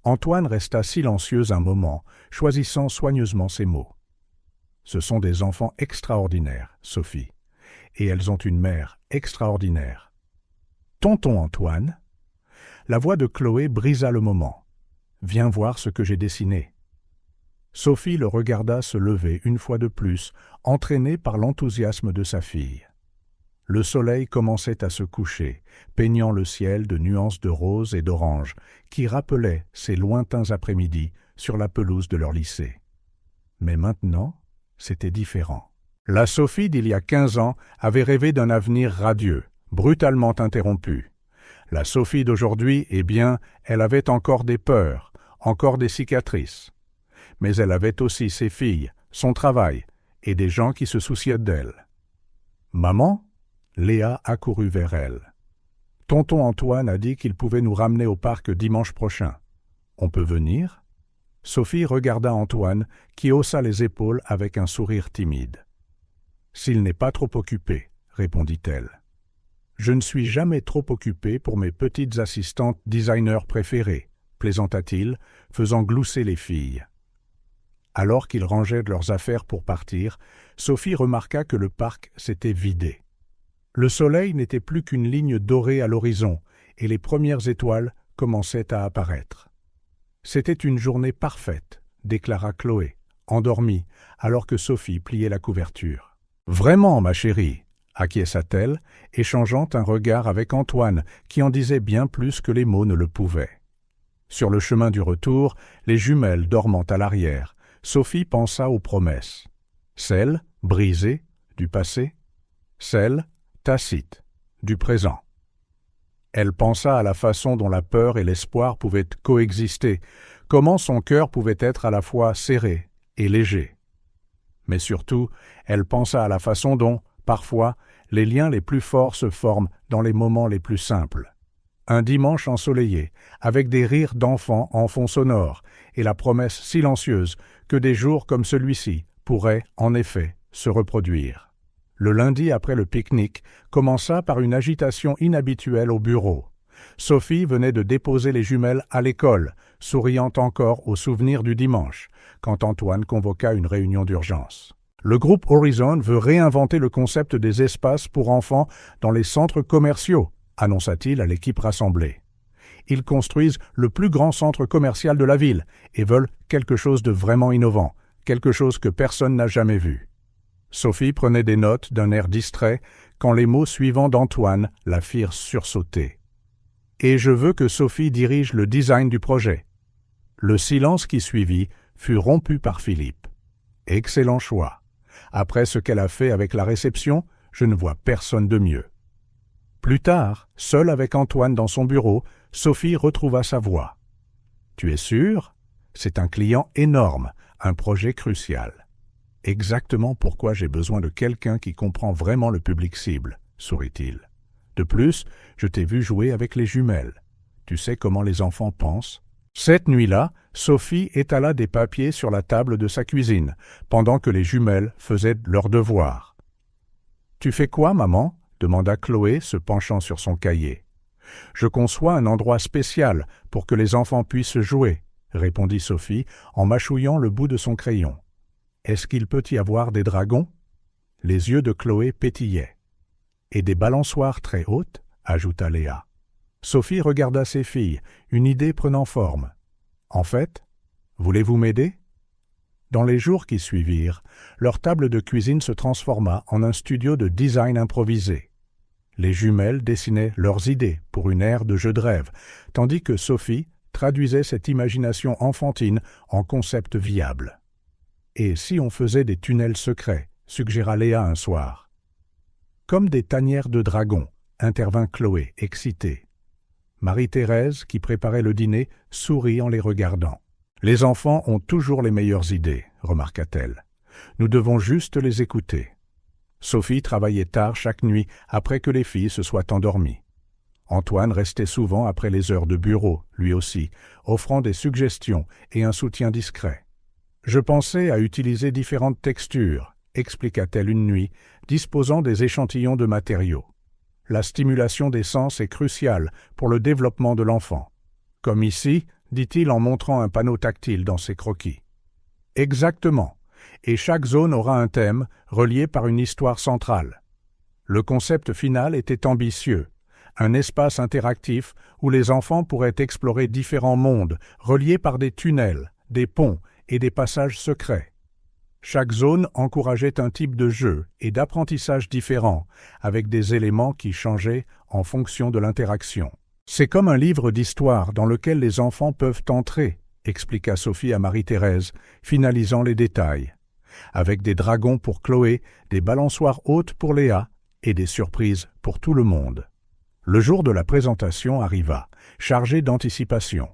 Antoine resta silencieux un moment, choisissant soigneusement ses mots. « Ce sont des enfants extraordinaires, Sophie, et elles ont une mère extraordinaire. Tonton Antoine, la voix de Chloé brisa le moment. Viens voir ce que j'ai dessiné. Sophie le regarda se lever une fois de plus, entraînée par l'enthousiasme de sa fille. Le soleil commençait à se coucher, peignant le ciel de nuances de rose et d'orange, qui rappelaient ces lointains après-midi sur la pelouse de leur lycée. Mais maintenant, c'était différent. La Sophie d'il y a 15 ans avait rêvé d'un avenir radieux, brutalement interrompu. La Sophie d'aujourd'hui, eh bien, elle avait encore des peurs, encore des cicatrices. Mais elle avait aussi ses filles, son travail, et des gens qui se souciaient d'elle. « Maman ?» Léa accourut vers elle. « Tonton Antoine a dit qu'il pouvait nous ramener au parc dimanche prochain. On peut venir ?» Sophie regarda Antoine, qui haussa les épaules avec un sourire timide. « S'il n'est pas trop occupé, » répondit-elle. « Je ne suis jamais trop occupée pour mes petites assistantes designers préférées, plaisanta-t-il, faisant glousser les filles. Alors qu'ils rangeaient leurs affaires pour partir, Sophie remarqua que le parc s'était vidé. Le soleil n'était plus qu'une ligne dorée à l'horizon, et les premières étoiles commençaient à apparaître. C'était une journée parfaite, déclara Chloé, endormie, alors que Sophie pliait la couverture. « Vraiment, ma chérie !» acquiesça-t-elle, échangeant un regard avec Antoine, qui en disait bien plus que les mots ne le pouvaient. Sur le chemin du retour, les jumelles dormant à l'arrière, Sophie pensa aux promesses. Celles, brisées, du passé, celles, tacites, du présent. Elle pensa à la façon dont la peur et l'espoir pouvaient coexister, comment son cœur pouvait être à la fois serré et léger. Mais surtout, elle pensa à la façon dont, parfois, les liens les plus forts se forment dans les moments les plus simples. Un dimanche ensoleillé, avec des rires d'enfants en fond sonore, et la promesse silencieuse que des jours comme celui-ci pourraient, en effet, se reproduire. Le lundi après le pique-nique commença par une agitation inhabituelle au bureau. Sophie venait de déposer les jumelles à l'école, souriant encore au souvenir du dimanche, quand Antoine convoqua une réunion d'urgence. Le groupe Horizon veut réinventer le concept des espaces pour enfants dans les centres commerciaux, annonça-t-il à l'équipe rassemblée. Ils construisent le plus grand centre commercial de la ville et veulent quelque chose de vraiment innovant, quelque chose que personne n'a jamais vu. Sophie prenait des notes d'un air distrait quand les mots suivants d'Antoine la firent sursauter. « Et je veux que Sophie dirige le design du projet. » Le silence qui suivit fut rompu par Philippe. « Excellent choix. Après ce qu'elle a fait avec la réception, je ne vois personne de mieux. » Plus tard, seule avec Antoine dans son bureau, Sophie retrouva sa voix. « Tu es sûr ? C'est un client énorme, un projet crucial. » « Exactement pourquoi j'ai besoin de quelqu'un qui comprend vraiment le public cible, » sourit-il. « De plus, je t'ai vu jouer avec les jumelles. Tu sais comment les enfants pensent. » Cette nuit-là, Sophie étala des papiers sur la table de sa cuisine, pendant que les jumelles faisaient leurs devoirs. « Tu fais quoi, maman ?» demanda Chloé, se penchant sur son cahier. « Je conçois un endroit spécial pour que les enfants puissent jouer, » répondit Sophie en mâchouillant le bout de son crayon. « Est-ce qu'il peut y avoir des dragons ?» Les yeux de Chloé pétillaient. « Et des balançoires très hautes ?» ajouta Léa. Sophie regarda ses filles, une idée prenant forme. « En fait, voulez-vous m'aider ?» Dans les jours qui suivirent, leur table de cuisine se transforma en un studio de design improvisé. Les jumelles dessinaient leurs idées pour une ère de jeu de rêve, tandis que Sophie traduisait cette imagination enfantine en concept viable. « Et si on faisait des tunnels secrets ?» suggéra Léa un soir. « Comme des tanières de dragons » intervint Chloé, excitée. Marie-Thérèse, qui préparait le dîner, sourit en les regardant. « Les enfants ont toujours les meilleures idées, » remarqua-t-elle. « Nous devons juste les écouter. » Sophie travaillait tard chaque nuit après que les filles se soient endormies. Antoine restait souvent après les heures de bureau, lui aussi, offrant des suggestions et un soutien discret. « Je pensais à utiliser différentes textures, » expliqua-t-elle une nuit, disposant des échantillons de matériaux. « La stimulation des sens est cruciale pour le développement de l'enfant. Comme ici, dit-il en montrant un panneau tactile dans ses croquis. « Exactement. et chaque zone aura un thème relié par une histoire centrale. Le concept final était ambitieux, un espace interactif où les enfants pourraient explorer différents mondes reliés par des tunnels, des ponts et des passages secrets. Chaque zone encourageait un type de jeu et d'apprentissage différent, avec des éléments qui changeaient en fonction de l'interaction. C'est comme un livre d'histoire dans lequel les enfants peuvent entrer, expliqua Sophie à Marie-Thérèse, finalisant les détails. Avec des dragons pour Chloé, des balançoires hautes pour Léa et des surprises pour tout le monde. Le jour de la présentation arriva, chargé d'anticipation.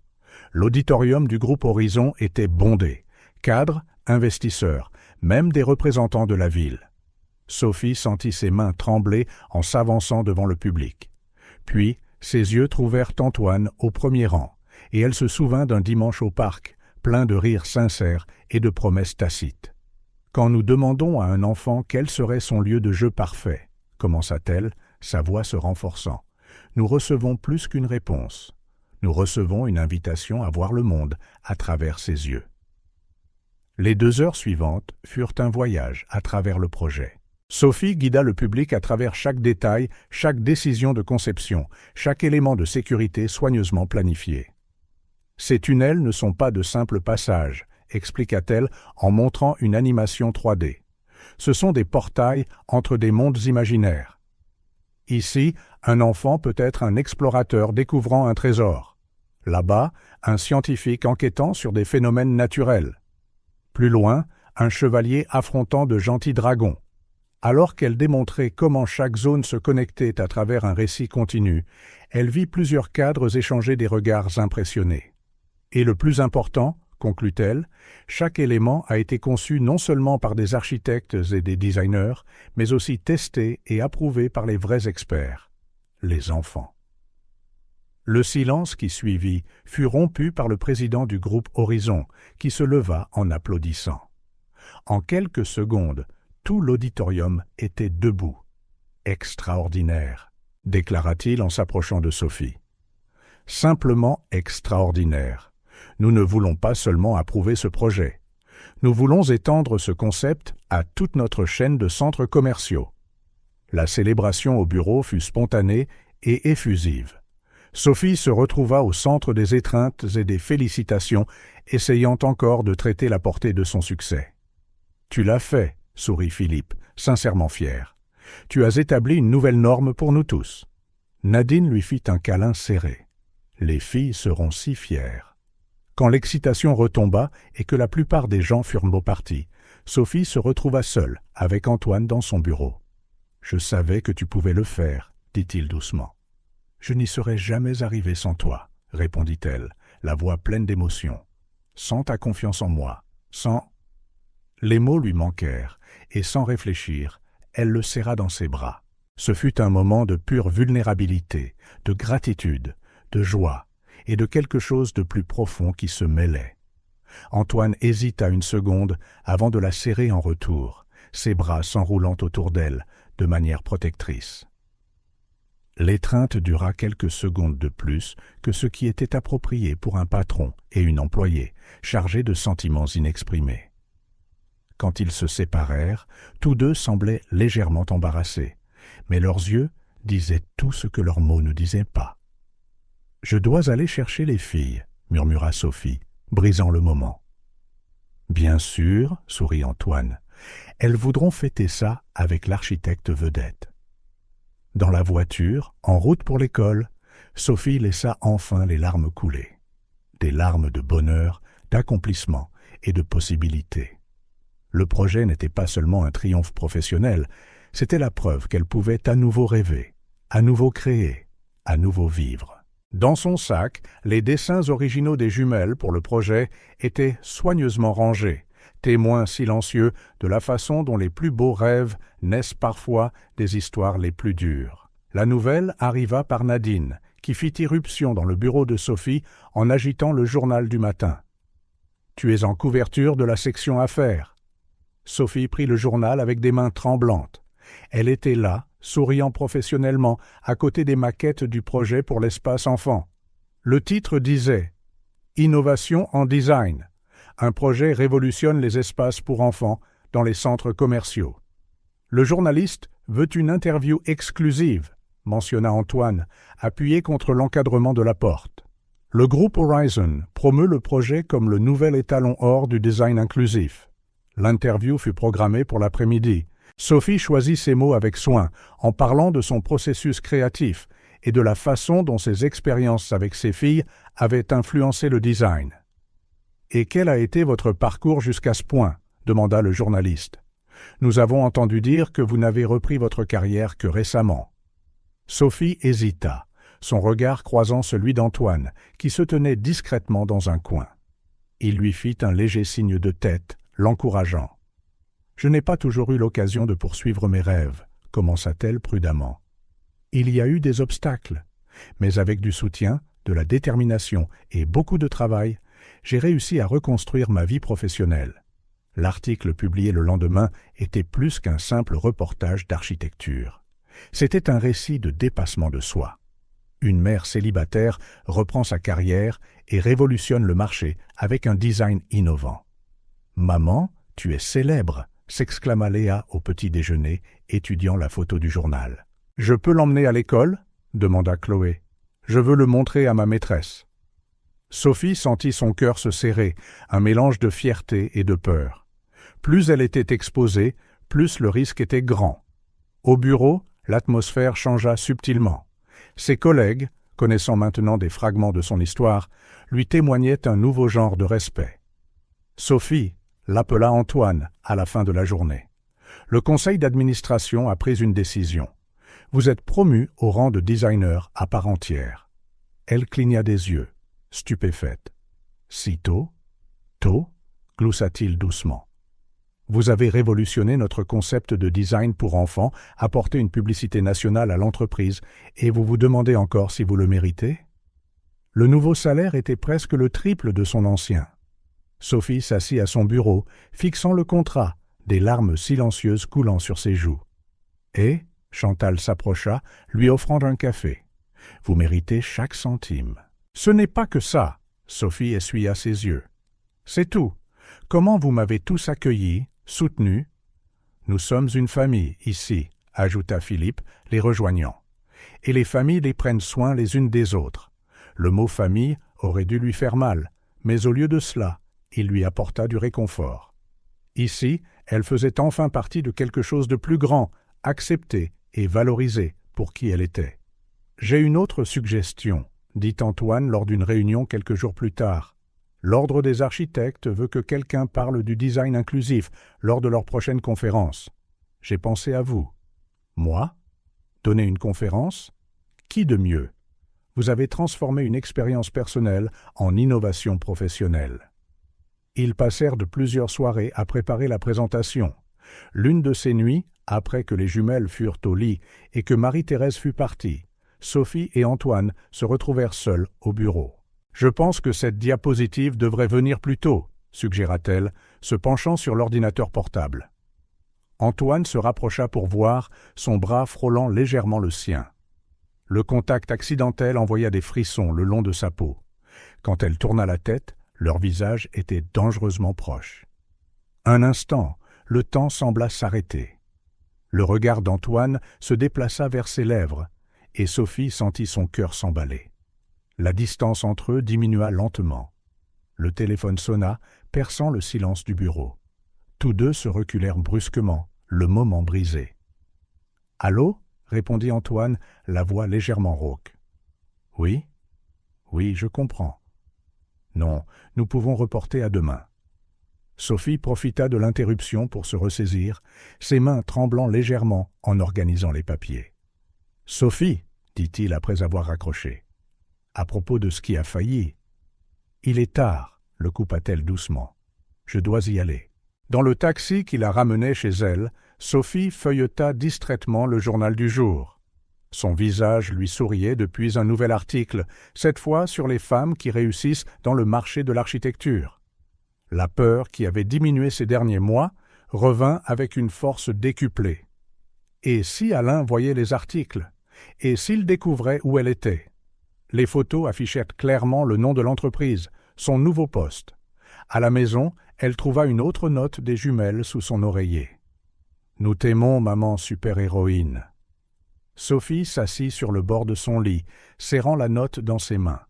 L'auditorium du groupe Horizon était bondé. Cadres, investisseurs, même des représentants de la ville. Sophie sentit ses mains trembler en s'avançant devant le public. Puis, ses yeux trouvèrent Antoine au premier rang, et elle se souvint d'un dimanche au parc, plein de rires sincères et de promesses tacites. « Quand nous demandons à un enfant quel serait son lieu de jeu parfait, commença-t-elle, sa voix se renforçant, nous recevons plus qu'une réponse. Nous recevons une invitation à voir le monde à travers ses yeux. » Les 2 heures suivantes furent un voyage à travers le projet. Sophie guida le public à travers chaque détail, chaque décision de conception, chaque élément de sécurité soigneusement planifié. « Ces tunnels ne sont pas de simples passages, » expliqua-t-elle en montrant une animation 3D. « Ce sont des portails entre des mondes imaginaires. Ici, un enfant peut être un explorateur découvrant un trésor. Là-bas, un scientifique enquêtant sur des phénomènes naturels. Plus loin, un chevalier affrontant de gentils dragons. » Alors qu'elle démontrait comment chaque zone se connectait à travers un récit continu, elle vit plusieurs cadres échanger des regards impressionnés. Et le plus important, conclut-elle, chaque élément a été conçu non seulement par des architectes et des designers, mais aussi testé et approuvé par les vrais experts, les enfants. Le silence qui suivit fut rompu par le président du groupe Horizon, qui se leva en applaudissant. En quelques secondes, tout l'auditorium était debout. « Extraordinaire », déclara-t-il en s'approchant de Sophie. « Simplement extraordinaire. Nous ne voulons pas seulement approuver ce projet. Nous voulons étendre ce concept à toute notre chaîne de centres commerciaux. » La célébration au bureau fut spontanée et effusive. Sophie se retrouva au centre des étreintes et des félicitations, essayant encore de traiter la portée de son succès. « Tu l'as fait », sourit Philippe, sincèrement fier. « Tu as établi une nouvelle norme pour nous tous. » Nadine lui fit un câlin serré. Les filles seront si fières. Quand l'excitation retomba et que la plupart des gens furent beau partis, Sophie se retrouva seule avec Antoine dans son bureau. « Je savais que tu pouvais le faire, » dit-il doucement. « Je n'y serais jamais arrivée sans toi, » répondit-elle, la voix pleine d'émotion. « Sans ta confiance en moi, sans... » Les mots lui manquèrent, et sans réfléchir, elle le serra dans ses bras. Ce fut un moment de pure vulnérabilité, de gratitude, de joie, et de quelque chose de plus profond qui se mêlait. Antoine hésita une seconde avant de la serrer en retour, ses bras s'enroulant autour d'elle de manière protectrice. L'étreinte dura quelques secondes de plus que ce qui était approprié pour un patron et une employée, chargés de sentiments inexprimés. Quand ils se séparèrent, tous deux semblaient légèrement embarrassés, mais leurs yeux disaient tout ce que leurs mots ne disaient pas. « Je dois aller chercher les filles, » murmura Sophie, brisant le moment. « Bien sûr, » sourit Antoine, « elles voudront fêter ça avec l'architecte vedette. » Dans la voiture, en route pour l'école, Sophie laissa enfin les larmes couler. Des larmes de bonheur, d'accomplissement et de possibilité. Le projet n'était pas seulement un triomphe professionnel, c'était la preuve qu'elle pouvait à nouveau rêver, à nouveau créer, à nouveau vivre. Dans son sac, les dessins originaux des jumelles pour le projet étaient soigneusement rangés, témoins silencieux de la façon dont les plus beaux rêves naissent parfois des histoires les plus dures. La nouvelle arriva par Nadine, qui fit irruption dans le bureau de Sophie en agitant le journal du matin. « Tu es en couverture de la section affaires. » Sophie prit le journal avec des mains tremblantes. Elle était là, souriant professionnellement, à côté des maquettes du projet pour l'espace enfant. Le titre disait « Innovation en design ». Un projet révolutionne les espaces pour enfants dans les centres commerciaux. Le journaliste veut une interview exclusive, mentionna Antoine, appuyé contre l'encadrement de la porte. Le groupe Horizon promeut le projet comme le nouvel étalon or du design inclusif. L'interview fut programmée pour l'après-midi. Sophie choisit ses mots avec soin, en parlant de son processus créatif et de la façon dont ses expériences avec ses filles avaient influencé le design. « Et quel a été votre parcours jusqu'à ce point ?» demanda le journaliste. « Nous avons entendu dire que vous n'avez repris votre carrière que récemment. » Sophie hésita, son regard croisant celui d'Antoine, qui se tenait discrètement dans un coin. Il lui fit un léger signe de tête, l'encourageant. « Je n'ai pas toujours eu l'occasion de poursuivre mes rêves, » commença-t-elle prudemment. « Il y a eu des obstacles, mais avec du soutien, de la détermination et beaucoup de travail, j'ai réussi à reconstruire ma vie professionnelle. » L'article publié le lendemain était plus qu'un simple reportage d'architecture. C'était un récit de dépassement de soi. Une mère célibataire reprend sa carrière et révolutionne le marché avec un design innovant. « Maman, tu es célèbre !» s'exclama Léa au petit déjeuner, étudiant la photo du journal. « Je peux l'emmener à l'école ?» demanda Chloé. « Je veux le montrer à ma maîtresse. » Sophie sentit son cœur se serrer, un mélange de fierté et de peur. Plus elle était exposée, plus le risque était grand. Au bureau, l'atmosphère changea subtilement. Ses collègues, connaissant maintenant des fragments de son histoire, lui témoignaient un nouveau genre de respect. Sophie l'appela Antoine à la fin de la journée. Le conseil d'administration a pris une décision. Vous êtes promu au rang de designer à part entière. Elle cligna des yeux, stupéfaite. Si tôt ? Tôt ? Gloussa-t-il doucement. Vous avez révolutionné notre concept de design pour enfants, apporté une publicité nationale à l'entreprise, et vous vous demandez encore si vous le méritez ? Le nouveau salaire était presque le triple de son ancien. Sophie s'assit à son bureau, fixant le contrat, des larmes silencieuses coulant sur ses joues. Et Chantal s'approcha, lui offrant un café. « Vous méritez chaque centime. »« Ce n'est pas que ça. » Sophie essuya ses yeux. « C'est tout. Comment vous m'avez tous accueilli, soutenu. »« Nous sommes une famille, ici, » ajouta Philippe, les rejoignant. « Et les familles les prennent soin les unes des autres. » Le mot « famille » aurait dû lui faire mal, mais au lieu de cela, il lui apporta du réconfort. Ici, elle faisait enfin partie de quelque chose de plus grand, accepté et valorisé pour qui elle était. « J'ai une autre suggestion, » dit Antoine lors d'une réunion quelques jours plus tard. « L'Ordre des architectes veut que quelqu'un parle du design inclusif lors de leur prochaine conférence. J'ai pensé à vous. »« Moi ? Donner une conférence ? Qui de mieux ? Vous avez transformé une expérience personnelle en innovation professionnelle. » Ils passèrent de plusieurs soirées à préparer la présentation. L'une de ces nuits, après que les jumelles furent au lit et que Marie-Thérèse fut partie, Sophie et Antoine se retrouvèrent seuls au bureau. « Je pense que cette diapositive devrait venir plus tôt, » suggéra-t-elle, se penchant sur l'ordinateur portable. Antoine se rapprocha pour voir, son bras frôlant légèrement le sien. Le contact accidentel envoya des frissons le long de sa peau. Quand elle tourna la tête, leurs visages étaient dangereusement proches. Un instant, le temps sembla s'arrêter. Le regard d'Antoine se déplaça vers ses lèvres, et Sophie sentit son cœur s'emballer. La distance entre eux diminua lentement. Le téléphone sonna, perçant le silence du bureau. Tous deux se reculèrent brusquement, le moment brisé. « Allô ?» répondit Antoine, la voix légèrement rauque. « Oui ? Oui, je comprends. Non, nous pouvons reporter à demain. » Sophie profita de l'interruption pour se ressaisir, ses mains tremblant légèrement en organisant les papiers. « Sophie, » dit-il après avoir raccroché, « à propos de ce qui a failli. »« Il est tard, » le coupa-t-elle doucement. « Je dois y aller. » Dans le taxi qui la ramenait chez elle, Sophie feuilleta distraitement le journal du jour. Son visage lui souriait depuis un nouvel article, cette fois sur les femmes qui réussissent dans le marché de l'architecture. La peur qui avait diminué ces derniers mois revint avec une force décuplée. Et si Alain voyait les articles? Et s'il découvrait où elle était? Les photos affichaient clairement le nom de l'entreprise, son nouveau poste. À la maison, elle trouva une autre note des jumelles sous son oreiller. « Nous t'aimons, maman super-héroïne. » Sophie s'assit sur le bord de son lit, serrant la note dans ses mains.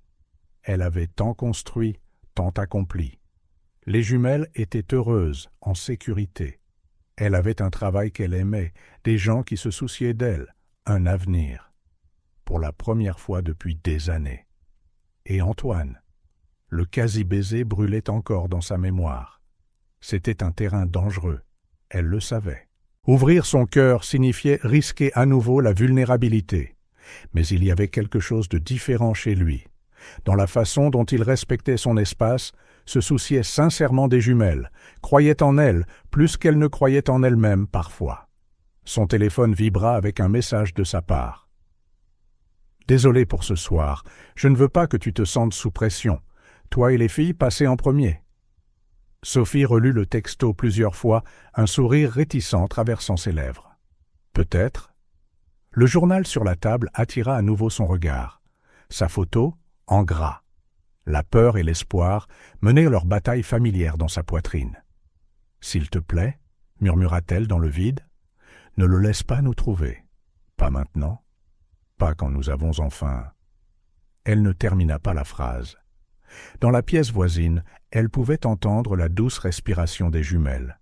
Elle avait tant construit, tant accompli. Les jumelles étaient heureuses, en sécurité. Elle avait un travail qu'elle aimait, des gens qui se souciaient d'elle, un avenir. Pour la première fois depuis des années. Et Antoine? Le quasi-baiser brûlait encore dans sa mémoire. C'était un terrain dangereux, elle le savait. Ouvrir son cœur signifiait risquer à nouveau la vulnérabilité. Mais il y avait quelque chose de différent chez lui. Dans la façon dont il respectait son espace, se souciait sincèrement des jumelles, croyait en elles plus qu'elle ne croyait en elle-même parfois. Son téléphone vibra avec un message de sa part. « Désolé pour ce soir, je ne veux pas que tu te sentes sous pression. Toi et les filles, passez en premier. » Sophie relut le texto plusieurs fois, un sourire réticent traversant ses lèvres. Peut-être. Le journal sur la table attira à nouveau son regard. Sa photo, en gras. La peur et l'espoir menaient leur bataille familière dans sa poitrine. « S'il te plaît, murmura-t-elle dans le vide, ne le laisse pas nous trouver. Pas maintenant. Pas quand nous avons enfin... » Elle ne termina pas la phrase. Dans la pièce voisine, elle pouvait entendre la douce respiration des jumelles.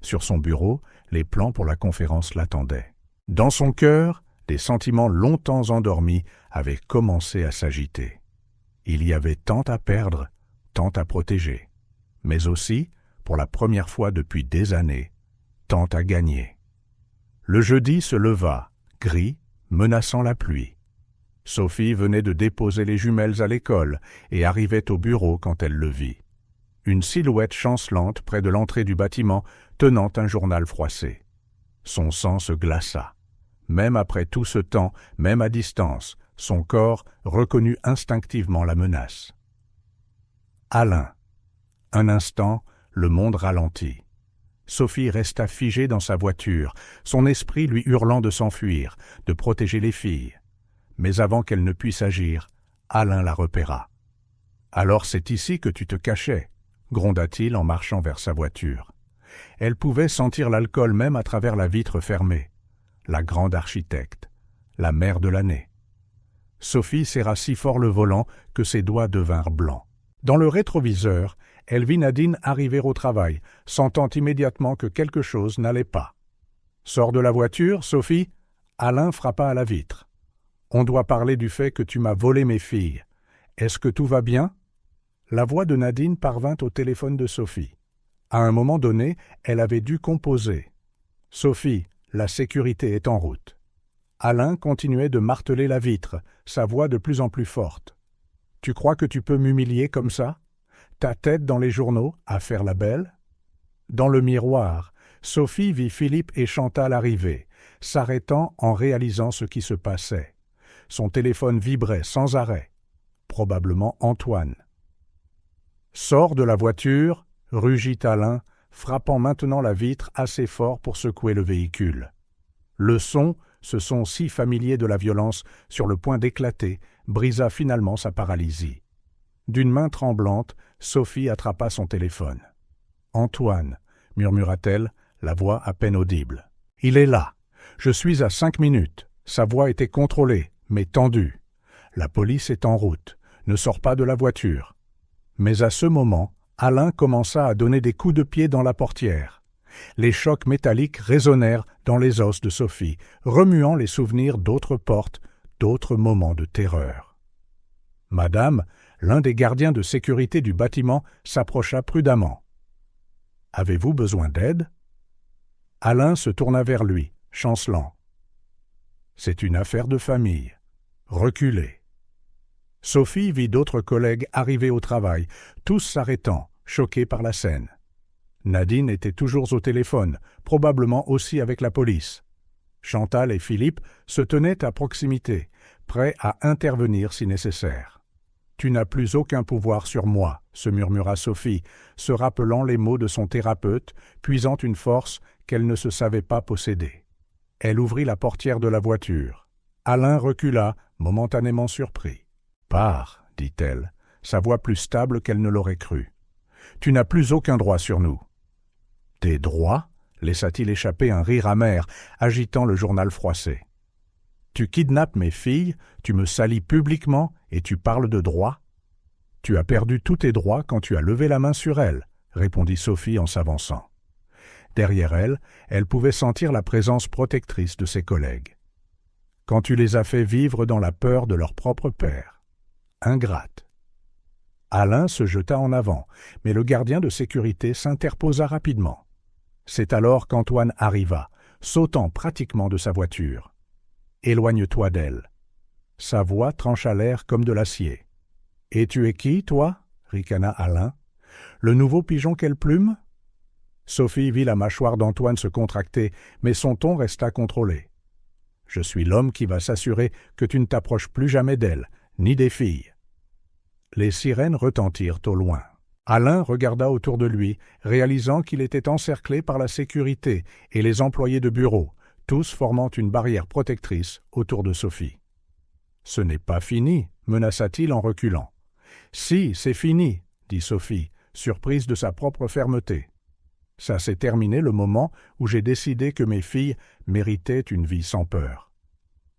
Sur son bureau, les plans pour la conférence l'attendaient. Dans son cœur, des sentiments longtemps endormis avaient commencé à s'agiter. Il y avait tant à perdre, tant à protéger, mais aussi, pour la première fois depuis des années, tant à gagner. Le jeudi se leva, gris, menaçant la pluie. Sophie venait de déposer les jumelles à l'école et arrivait au bureau quand elle le vit. Une silhouette chancelante près de l'entrée du bâtiment, tenant un journal froissé. Son sang se glaça. Même après tout ce temps, même à distance, son corps reconnut instinctivement la menace. Alain. Un instant, le monde ralentit. Sophie resta figée dans sa voiture, son esprit lui hurlant de s'enfuir, de protéger les filles. Mais avant qu'elle ne puisse agir, Alain la repéra. « Alors c'est ici que tu te cachais » gronda-t-il en marchant vers sa voiture. Elle pouvait sentir l'alcool même à travers la vitre fermée. La grande architecte, la mère de l'année. Sophie serra si fort le volant que ses doigts devinrent blancs. Dans le rétroviseur, elle vit Nadine arriver au travail, sentant immédiatement que quelque chose n'allait pas. « Sors de la voiture, Sophie » Alain frappa à la vitre. « On doit parler du fait que tu m'as volé mes filles. Est-ce que tout va bien ?» La voix de Nadine parvint au téléphone de Sophie. À un moment donné, elle avait dû composer. « Sophie, la sécurité est en route. » Alain continuait de marteler la vitre, sa voix de plus en plus forte. « Tu crois que tu peux m'humilier comme ça? Ta tête dans les journaux, à faire la belle ?» Dans le miroir, Sophie vit Philippe et Chantal arriver, s'arrêtant en réalisant ce qui se passait. Son téléphone vibrait sans arrêt. Probablement Antoine. « Sors de la voiture !» rugit Alain, frappant maintenant la vitre assez fort pour secouer le véhicule. Le son, ce son si familier de la violence, sur le point d'éclater, brisa finalement sa paralysie. D'une main tremblante, Sophie attrapa son téléphone. « Antoine !» murmura-t-elle, la voix à peine audible. « Il est là. Je suis à 5 minutes. » Sa voix était contrôlée, mais tendue. « La police est en route. Ne sors pas de la voiture. » Mais à ce moment, Alain commença à donner des coups de pied dans la portière. Les chocs métalliques résonnèrent dans les os de Sophie, remuant les souvenirs d'autres portes, d'autres moments de terreur. « Madame !» L'un des gardiens de sécurité du bâtiment s'approcha prudemment. « Avez-vous besoin d'aide ?» Alain se tourna vers lui, chancelant. « C'est une affaire de famille. Reculez. » Sophie vit d'autres collègues arriver au travail, tous s'arrêtant, choqués par la scène. Nadine était toujours au téléphone, probablement aussi avec la police. Chantal et Philippe se tenaient à proximité, prêts à intervenir si nécessaire. « Tu n'as plus aucun pouvoir sur moi », se murmura Sophie, se rappelant les mots de son thérapeute, puisant une force qu'elle ne se savait pas posséder. Elle ouvrit la portière de la voiture. Alain recula, momentanément surpris. « Pars », dit-elle, sa voix plus stable qu'elle ne l'aurait cru. Tu n'as plus aucun droit sur nous. » « Des droits ?» laissa-t-il échapper un rire amer, agitant le journal froissé. « Tu kidnappes mes filles, tu me salis publiquement et tu parles de droits ? Tu as perdu tous tes droits quand tu as levé la main sur elles, » répondit Sophie en s'avançant. Derrière elle, elle pouvait sentir la présence protectrice de ses collègues. « Quand tu les as fait vivre dans la peur de leur propre père. Ingrate. » Alain se jeta en avant, mais le gardien de sécurité s'interposa rapidement. C'est alors qu'Antoine arriva, sautant pratiquement de sa voiture. « Éloigne-toi d'elle. » Sa voix trancha l'air comme de l'acier. « Et tu es qui, toi » ricana Alain. « Le nouveau pigeon qu'elle plume ?» Sophie vit la mâchoire d'Antoine se contracter, mais son ton resta contrôlé. « Je suis l'homme qui va s'assurer que tu ne t'approches plus jamais d'elle, ni des filles. » Les sirènes retentirent au loin. Alain regarda autour de lui, réalisant qu'il était encerclé par la sécurité et les employés de bureau, tous formant une barrière protectrice autour de Sophie. « Ce n'est pas fini » menaça-t-il en reculant. « Si, c'est fini » dit Sophie, surprise de sa propre fermeté. « Ça s'est terminé le moment où j'ai décidé que mes filles méritaient une vie sans peur. »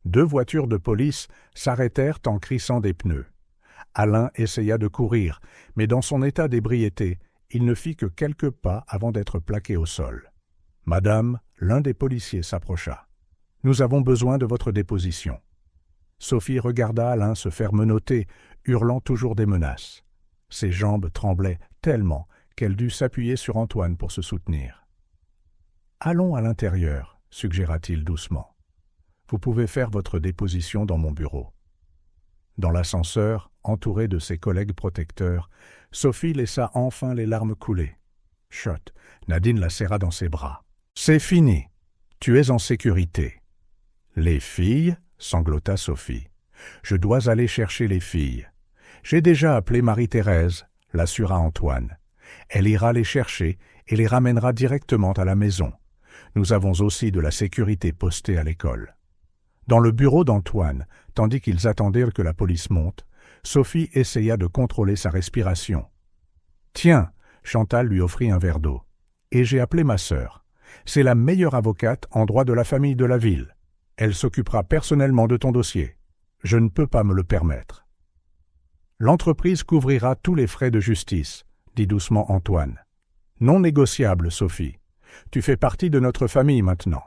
2 voitures de police s'arrêtèrent en crissant des pneus. Alain essaya de courir, mais dans son état d'ébriété, il ne fit que quelques pas avant d'être plaqué au sol. « Madame, l'un des policiers s'approcha. Nous avons besoin de votre déposition. » Sophie regarda Alain se faire menotter, hurlant toujours des menaces. Ses jambes tremblaient tellement qu'elle dut s'appuyer sur Antoine pour se soutenir. « Allons à l'intérieur, » suggéra-t-il doucement. « Vous pouvez faire votre déposition dans mon bureau. » Dans l'ascenseur, entourée de ses collègues protecteurs, Sophie laissa enfin les larmes couler. « Chut !» Nadine la serra dans ses bras. « C'est fini. Tu es en sécurité. »« Les filles ?» sanglota Sophie. « Je dois aller chercher les filles. J'ai déjà appelé Marie-Thérèse, » l'assura Antoine. « Elle ira les chercher et les ramènera directement à la maison. Nous avons aussi de la sécurité postée à l'école. » Dans le bureau d'Antoine, tandis qu'ils attendirent que la police monte, Sophie essaya de contrôler sa respiration. « Tiens !» Chantal lui offrit un verre d'eau. « Et j'ai appelé ma sœur. C'est la meilleure avocate en droit de la famille de la ville. Elle s'occupera personnellement de ton dossier. Je ne peux pas me le permettre. »« L'entreprise couvrira tous les frais de justice, » dit doucement Antoine. « Non négociable, Sophie. Tu fais partie de notre famille maintenant. »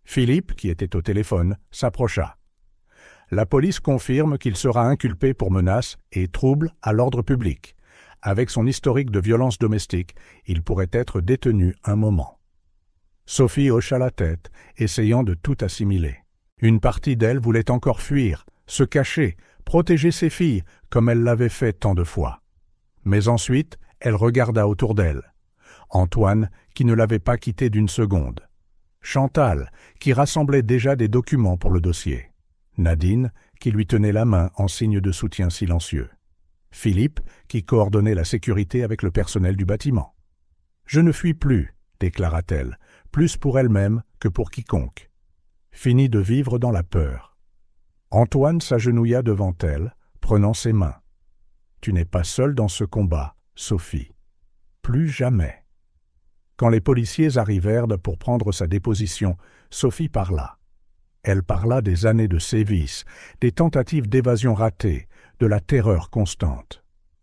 Philippe, qui était au téléphone, s'approcha. « La police confirme qu'il sera inculpé pour menaces et troubles à l'ordre public. Avec son historique de violence domestique, il pourrait être détenu un moment. » Sophie hocha la tête, essayant de tout assimiler. Une partie d'elle voulait encore fuir, se cacher, protéger ses filles, comme elle l'avait fait tant de fois. Mais ensuite, elle regarda autour d'elle. Antoine, qui ne l'avait pas quittée d'une seconde. Chantal, qui rassemblait déjà des documents pour le dossier. Nadine, qui lui tenait la main en signe de soutien silencieux. Philippe, qui coordonnait la sécurité avec le personnel du bâtiment. « Je ne fuis plus », déclara-t-elle, plus pour elle-même que pour quiconque. Fini de vivre dans la peur. Antoine s'agenouilla devant elle, prenant ses mains. « Tu n'es pas seule dans ce combat, Sophie. Plus jamais. » Quand les policiers arrivèrent pour prendre sa déposition, Sophie parla. Elle parla des années de sévices, des tentatives d'évasion ratées, de la terreur constante.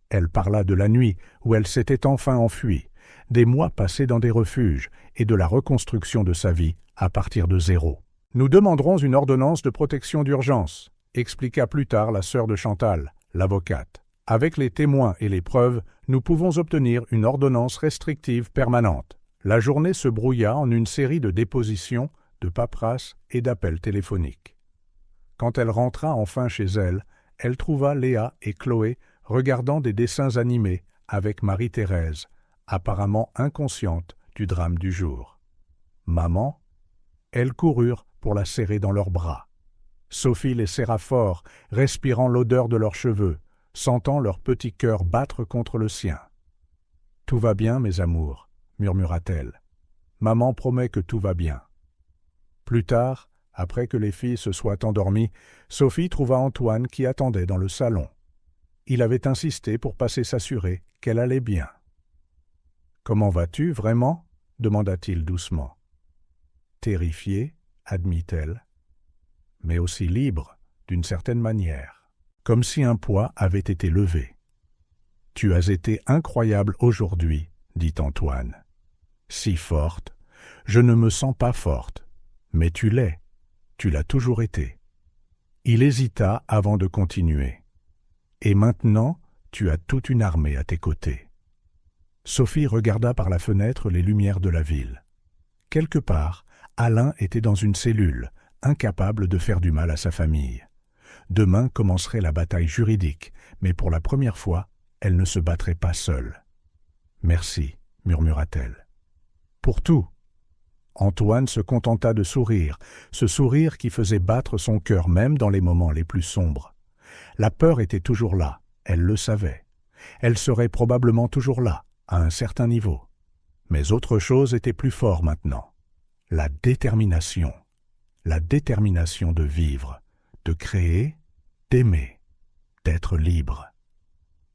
Elle parla de la nuit où elle s'était enfin enfuie, des mois passés dans des refuges et de la reconstruction de sa vie à partir de zéro. « Nous demanderons une ordonnance de protection d'urgence », expliqua plus tard la sœur de Chantal, l'avocate. « Avec les témoins et les preuves, nous pouvons obtenir une ordonnance restrictive permanente. » La journée se brouilla en une série de dépositions, de paperasses et d'appels téléphoniques. Quand elle rentra enfin chez elle, elle trouva Léa et Chloé regardant des dessins animés avec Marie-Thérèse, apparemment inconsciente du drame du jour. « Maman ?» Elles coururent pour la serrer dans leurs bras. Sophie les serra fort, respirant l'odeur de leurs cheveux, sentant leur petit cœur battre contre le sien. « Tout va bien, mes amours », murmura-t-elle. « Maman promet que tout va bien. » Plus tard, après que les filles se soient endormies, Sophie trouva Antoine qui attendait dans le salon. Il avait insisté pour passer s'assurer qu'elle allait bien. Comment vas-tu, vraiment ? Demanda-t-il doucement. Terrifiée, admit-elle, mais aussi libre, d'une certaine manière, comme si un poids avait été levé. Tu as été incroyable aujourd'hui, dit Antoine. Si forte. Je ne me sens pas forte, mais tu l'es. Tu l'as toujours été. Il hésita avant de continuer. Et maintenant, tu as toute une armée à tes côtés. Sophie regarda par la fenêtre les lumières de la ville. Quelque part, Alain était dans une cellule, incapable de faire du mal à sa famille. Demain commencerait la bataille juridique, mais pour la première fois, elle ne se battrait pas seule. « Merci » murmura-t-elle. « Pour tout !» Antoine se contenta de sourire, ce sourire qui faisait battre son cœur même dans les moments les plus sombres. La peur était toujours là, elle le savait. Elle serait probablement toujours là, à un certain niveau. Mais autre chose était plus fort maintenant. La détermination de vivre, de créer, d'aimer, d'être libre.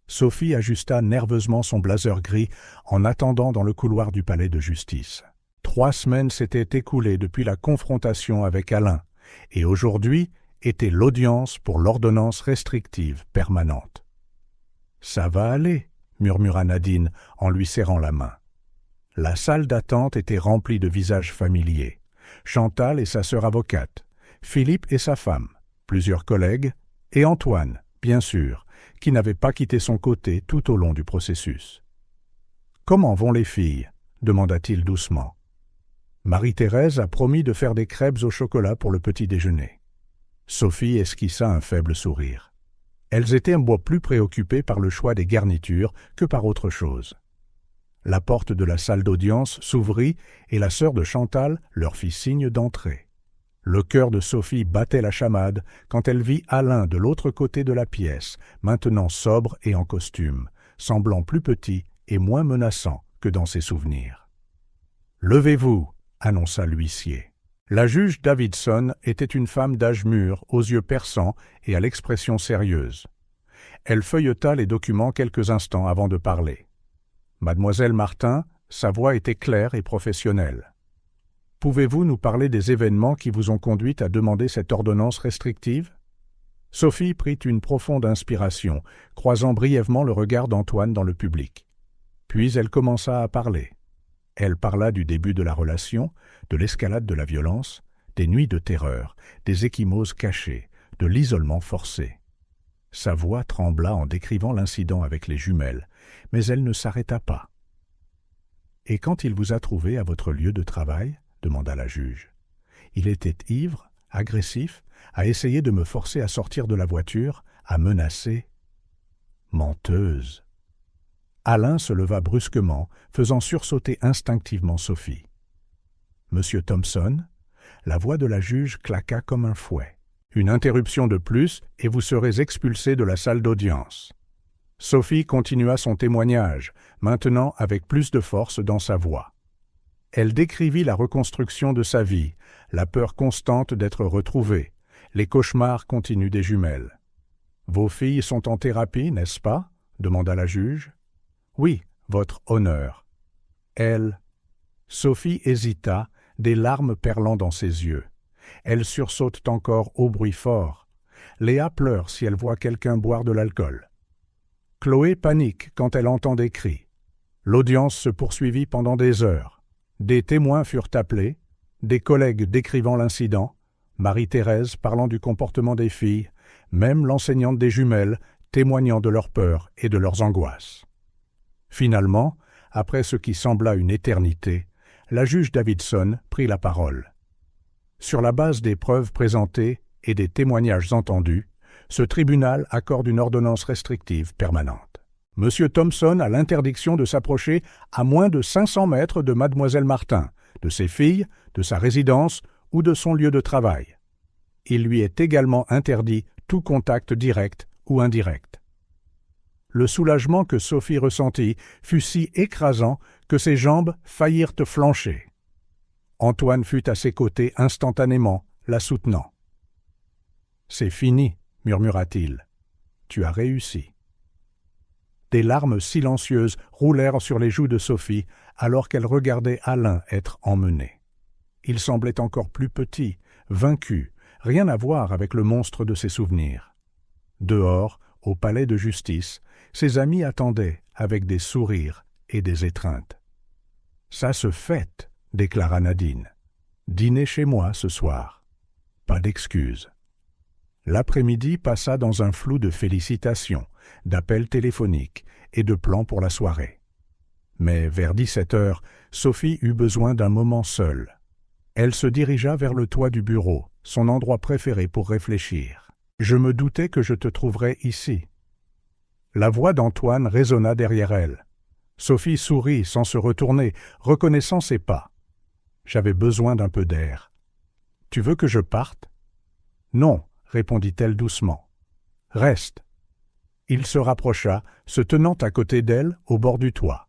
Sophie ajusta nerveusement son blazer gris en attendant dans le couloir du palais de justice. 3 semaines s'étaient écoulées depuis la confrontation avec Alain, et aujourd'hui était l'audience pour l'ordonnance restrictive permanente. « Ça va aller » murmura Nadine en lui serrant la main. La salle d'attente était remplie de visages familiers. Chantal et sa sœur avocate, Philippe et sa femme, plusieurs collègues, et Antoine, bien sûr, qui n'avait pas quitté son côté tout au long du processus. « Comment vont les filles » demanda-t-il doucement. Marie-Thérèse a promis de faire des crêpes au chocolat pour le petit déjeuner. Sophie esquissa un faible sourire. Elles étaient un bout plus préoccupées par le choix des garnitures que par autre chose. La porte de la salle d'audience s'ouvrit et la sœur de Chantal leur fit signe d'entrer. Le cœur de Sophie battait la chamade quand elle vit Alain de l'autre côté de la pièce, maintenant sobre et en costume, semblant plus petit et moins menaçant que dans ses souvenirs. « Levez-vous » annonça l'huissier. La juge Davidson était une femme d'âge mûr, aux yeux perçants et à l'expression sérieuse. Elle feuilleta les documents quelques instants avant de parler. Mademoiselle Martin, sa voix était claire et professionnelle. « Pouvez-vous nous parler des événements qui vous ont conduit à demander cette ordonnance restrictive ?» Sophie prit une profonde inspiration, croisant brièvement le regard d'Antoine dans le public. Puis elle commença à parler. Elle parla du début de la relation, de l'escalade de la violence, des nuits de terreur, des ecchymoses cachées, de l'isolement forcé. Sa voix trembla en décrivant l'incident avec les jumelles, mais elle ne s'arrêta pas. « Et quand il vous a trouvé à votre lieu de travail ?» demanda la juge. « Il était ivre, agressif, a essayé de me forcer à sortir de la voiture, à menacer. » Menteuse. Alain se leva brusquement, faisant sursauter instinctivement Sophie. « Monsieur Thompson ?» La voix de la juge claqua comme un fouet. « Une interruption de plus et vous serez expulsé de la salle d'audience. » Sophie continua son témoignage, maintenant avec plus de force dans sa voix. Elle décrivit la reconstruction de sa vie, la peur constante d'être retrouvée, les cauchemars continus des jumelles. « Vos filles sont en thérapie, n'est-ce pas ?» demanda la juge. « Oui, votre honneur. » Elle. Sophie hésita, des larmes perlant dans ses yeux. Elle sursaute encore au bruit fort. Léa pleure si elle voit quelqu'un boire de l'alcool. Chloé panique quand elle entend des cris. L'audience se poursuivit pendant des heures. Des témoins furent appelés, des collègues décrivant l'incident, Marie-Thérèse parlant du comportement des filles, même l'enseignante des jumelles témoignant de leur peur et de leurs angoisses. Finalement, après ce qui sembla une éternité, la juge Davidson prit la parole. Sur la base des preuves présentées et des témoignages entendus, ce tribunal accorde une ordonnance restrictive permanente. Monsieur Thompson a l'interdiction de s'approcher à moins de 500 mètres de mademoiselle Martin, de ses filles, de sa résidence ou de son lieu de travail. Il lui est également interdit tout contact direct ou indirect. Le soulagement que Sophie ressentit fut si écrasant que ses jambes faillirent flancher. Antoine fut à ses côtés instantanément, la soutenant. « C'est fini » murmura-t-il. « Tu as réussi. » Des larmes silencieuses roulèrent sur les joues de Sophie alors qu'elle regardait Alain être emmené. Il semblait encore plus petit, vaincu, rien à voir avec le monstre de ses souvenirs. Dehors, au palais de justice, ses amis attendaient avec des sourires et des étreintes. « Ça se fête », déclara Nadine. « Dîner chez moi ce soir. Pas d'excuses. » L'après-midi passa dans un flou de félicitations, d'appels téléphoniques et de plans pour la soirée. Mais vers 17 heures, Sophie eut besoin d'un moment seule. Elle se dirigea vers le toit du bureau, son endroit préféré pour réfléchir. « Je me doutais que je te trouverais ici. » La voix d'Antoine résonna derrière elle. Sophie sourit sans se retourner, reconnaissant ses pas. « J'avais besoin d'un peu d'air. »« Tu veux que je parte ?»« Non, » répondit-elle doucement. « Reste. » Il se rapprocha, se tenant à côté d'elle, au bord du toit.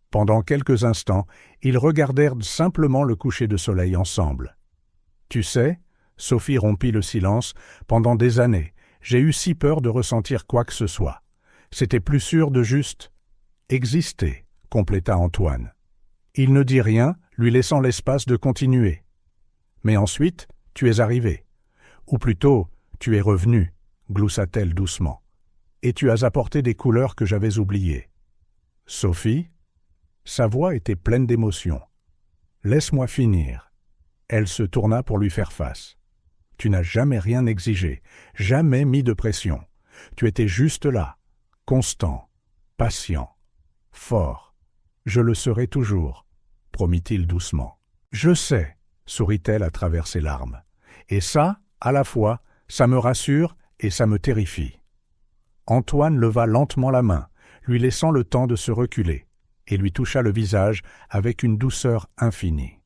Pendant quelques instants, ils regardèrent simplement le coucher de soleil ensemble. « Tu sais, » Sophie rompit le silence, « pendant des années, j'ai eu si peur de ressentir quoi que ce soit. C'était plus sûr de juste exister, » compléta Antoine. Il ne dit rien, lui laissant l'espace de continuer. « Mais ensuite, tu es arrivé. Ou plutôt, tu es revenu, » gloussa-t-elle doucement. « Et tu as apporté des couleurs que j'avais oubliées. » « Sophie ?» Sa voix était pleine d'émotion. « Laisse-moi finir. » Elle se tourna pour lui faire face. « Tu n'as jamais rien exigé, jamais mis de pression. Tu étais juste là, constant, patient, fort. Je le serai toujours, » promit-il doucement. « Je sais, » sourit-elle à travers ses larmes. « Et ça, à la fois, ça me rassure et ça me terrifie. » Antoine leva lentement la main, lui laissant le temps de se reculer, et lui toucha le visage avec une douceur infinie.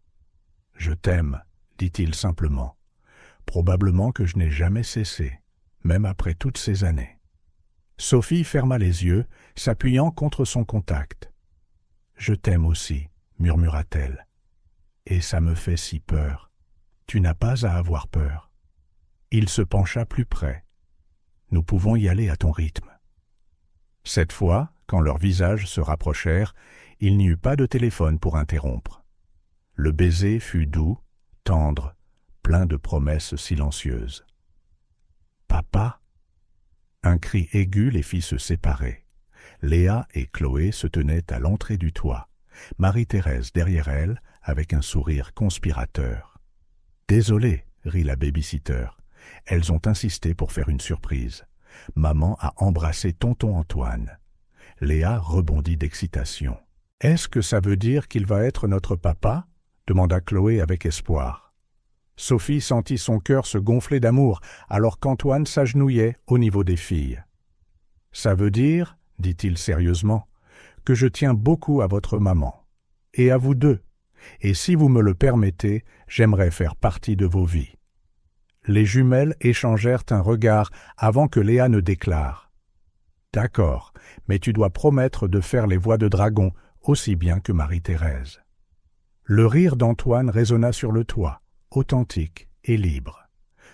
« Je t'aime, » dit-il simplement. « Probablement que je n'ai jamais cessé, même après toutes ces années. » Sophie ferma les yeux, s'appuyant contre son contact. « Je t'aime aussi, » murmura-t-elle. « Et ça me fait si peur. Tu n'as pas à avoir peur. » Il se pencha plus près. « Nous pouvons y aller à ton rythme. » Cette fois, quand leurs visages se rapprochèrent, il n'y eut pas de téléphone pour interrompre. Le baiser fut doux, tendre, plein de promesses silencieuses. « Papa ?» Un cri aigu les fit se séparer. Léa et Chloé se tenaient à l'entrée du toit, Marie-Thérèse derrière elles, avec un sourire conspirateur. « Désolée, » rit la baby-sitter. Elles ont insisté pour faire une surprise. Maman a embrassé tonton Antoine. Léa rebondit d'excitation. « Est-ce que ça veut dire qu'il va être notre papa ?» demanda Chloé avec espoir. Sophie sentit son cœur se gonfler d'amour alors qu'Antoine s'agenouillait au niveau des filles. « Ça veut dire, dit-il sérieusement, que je tiens beaucoup à votre maman, et à vous deux, et si vous me le permettez, j'aimerais faire partie de vos vies. » Les jumelles échangèrent un regard avant que Léa ne déclare. « D'accord, mais tu dois promettre de faire les voix de dragon aussi bien que Marie-Thérèse. » Le rire d'Antoine résonna sur le toit, authentique et libre.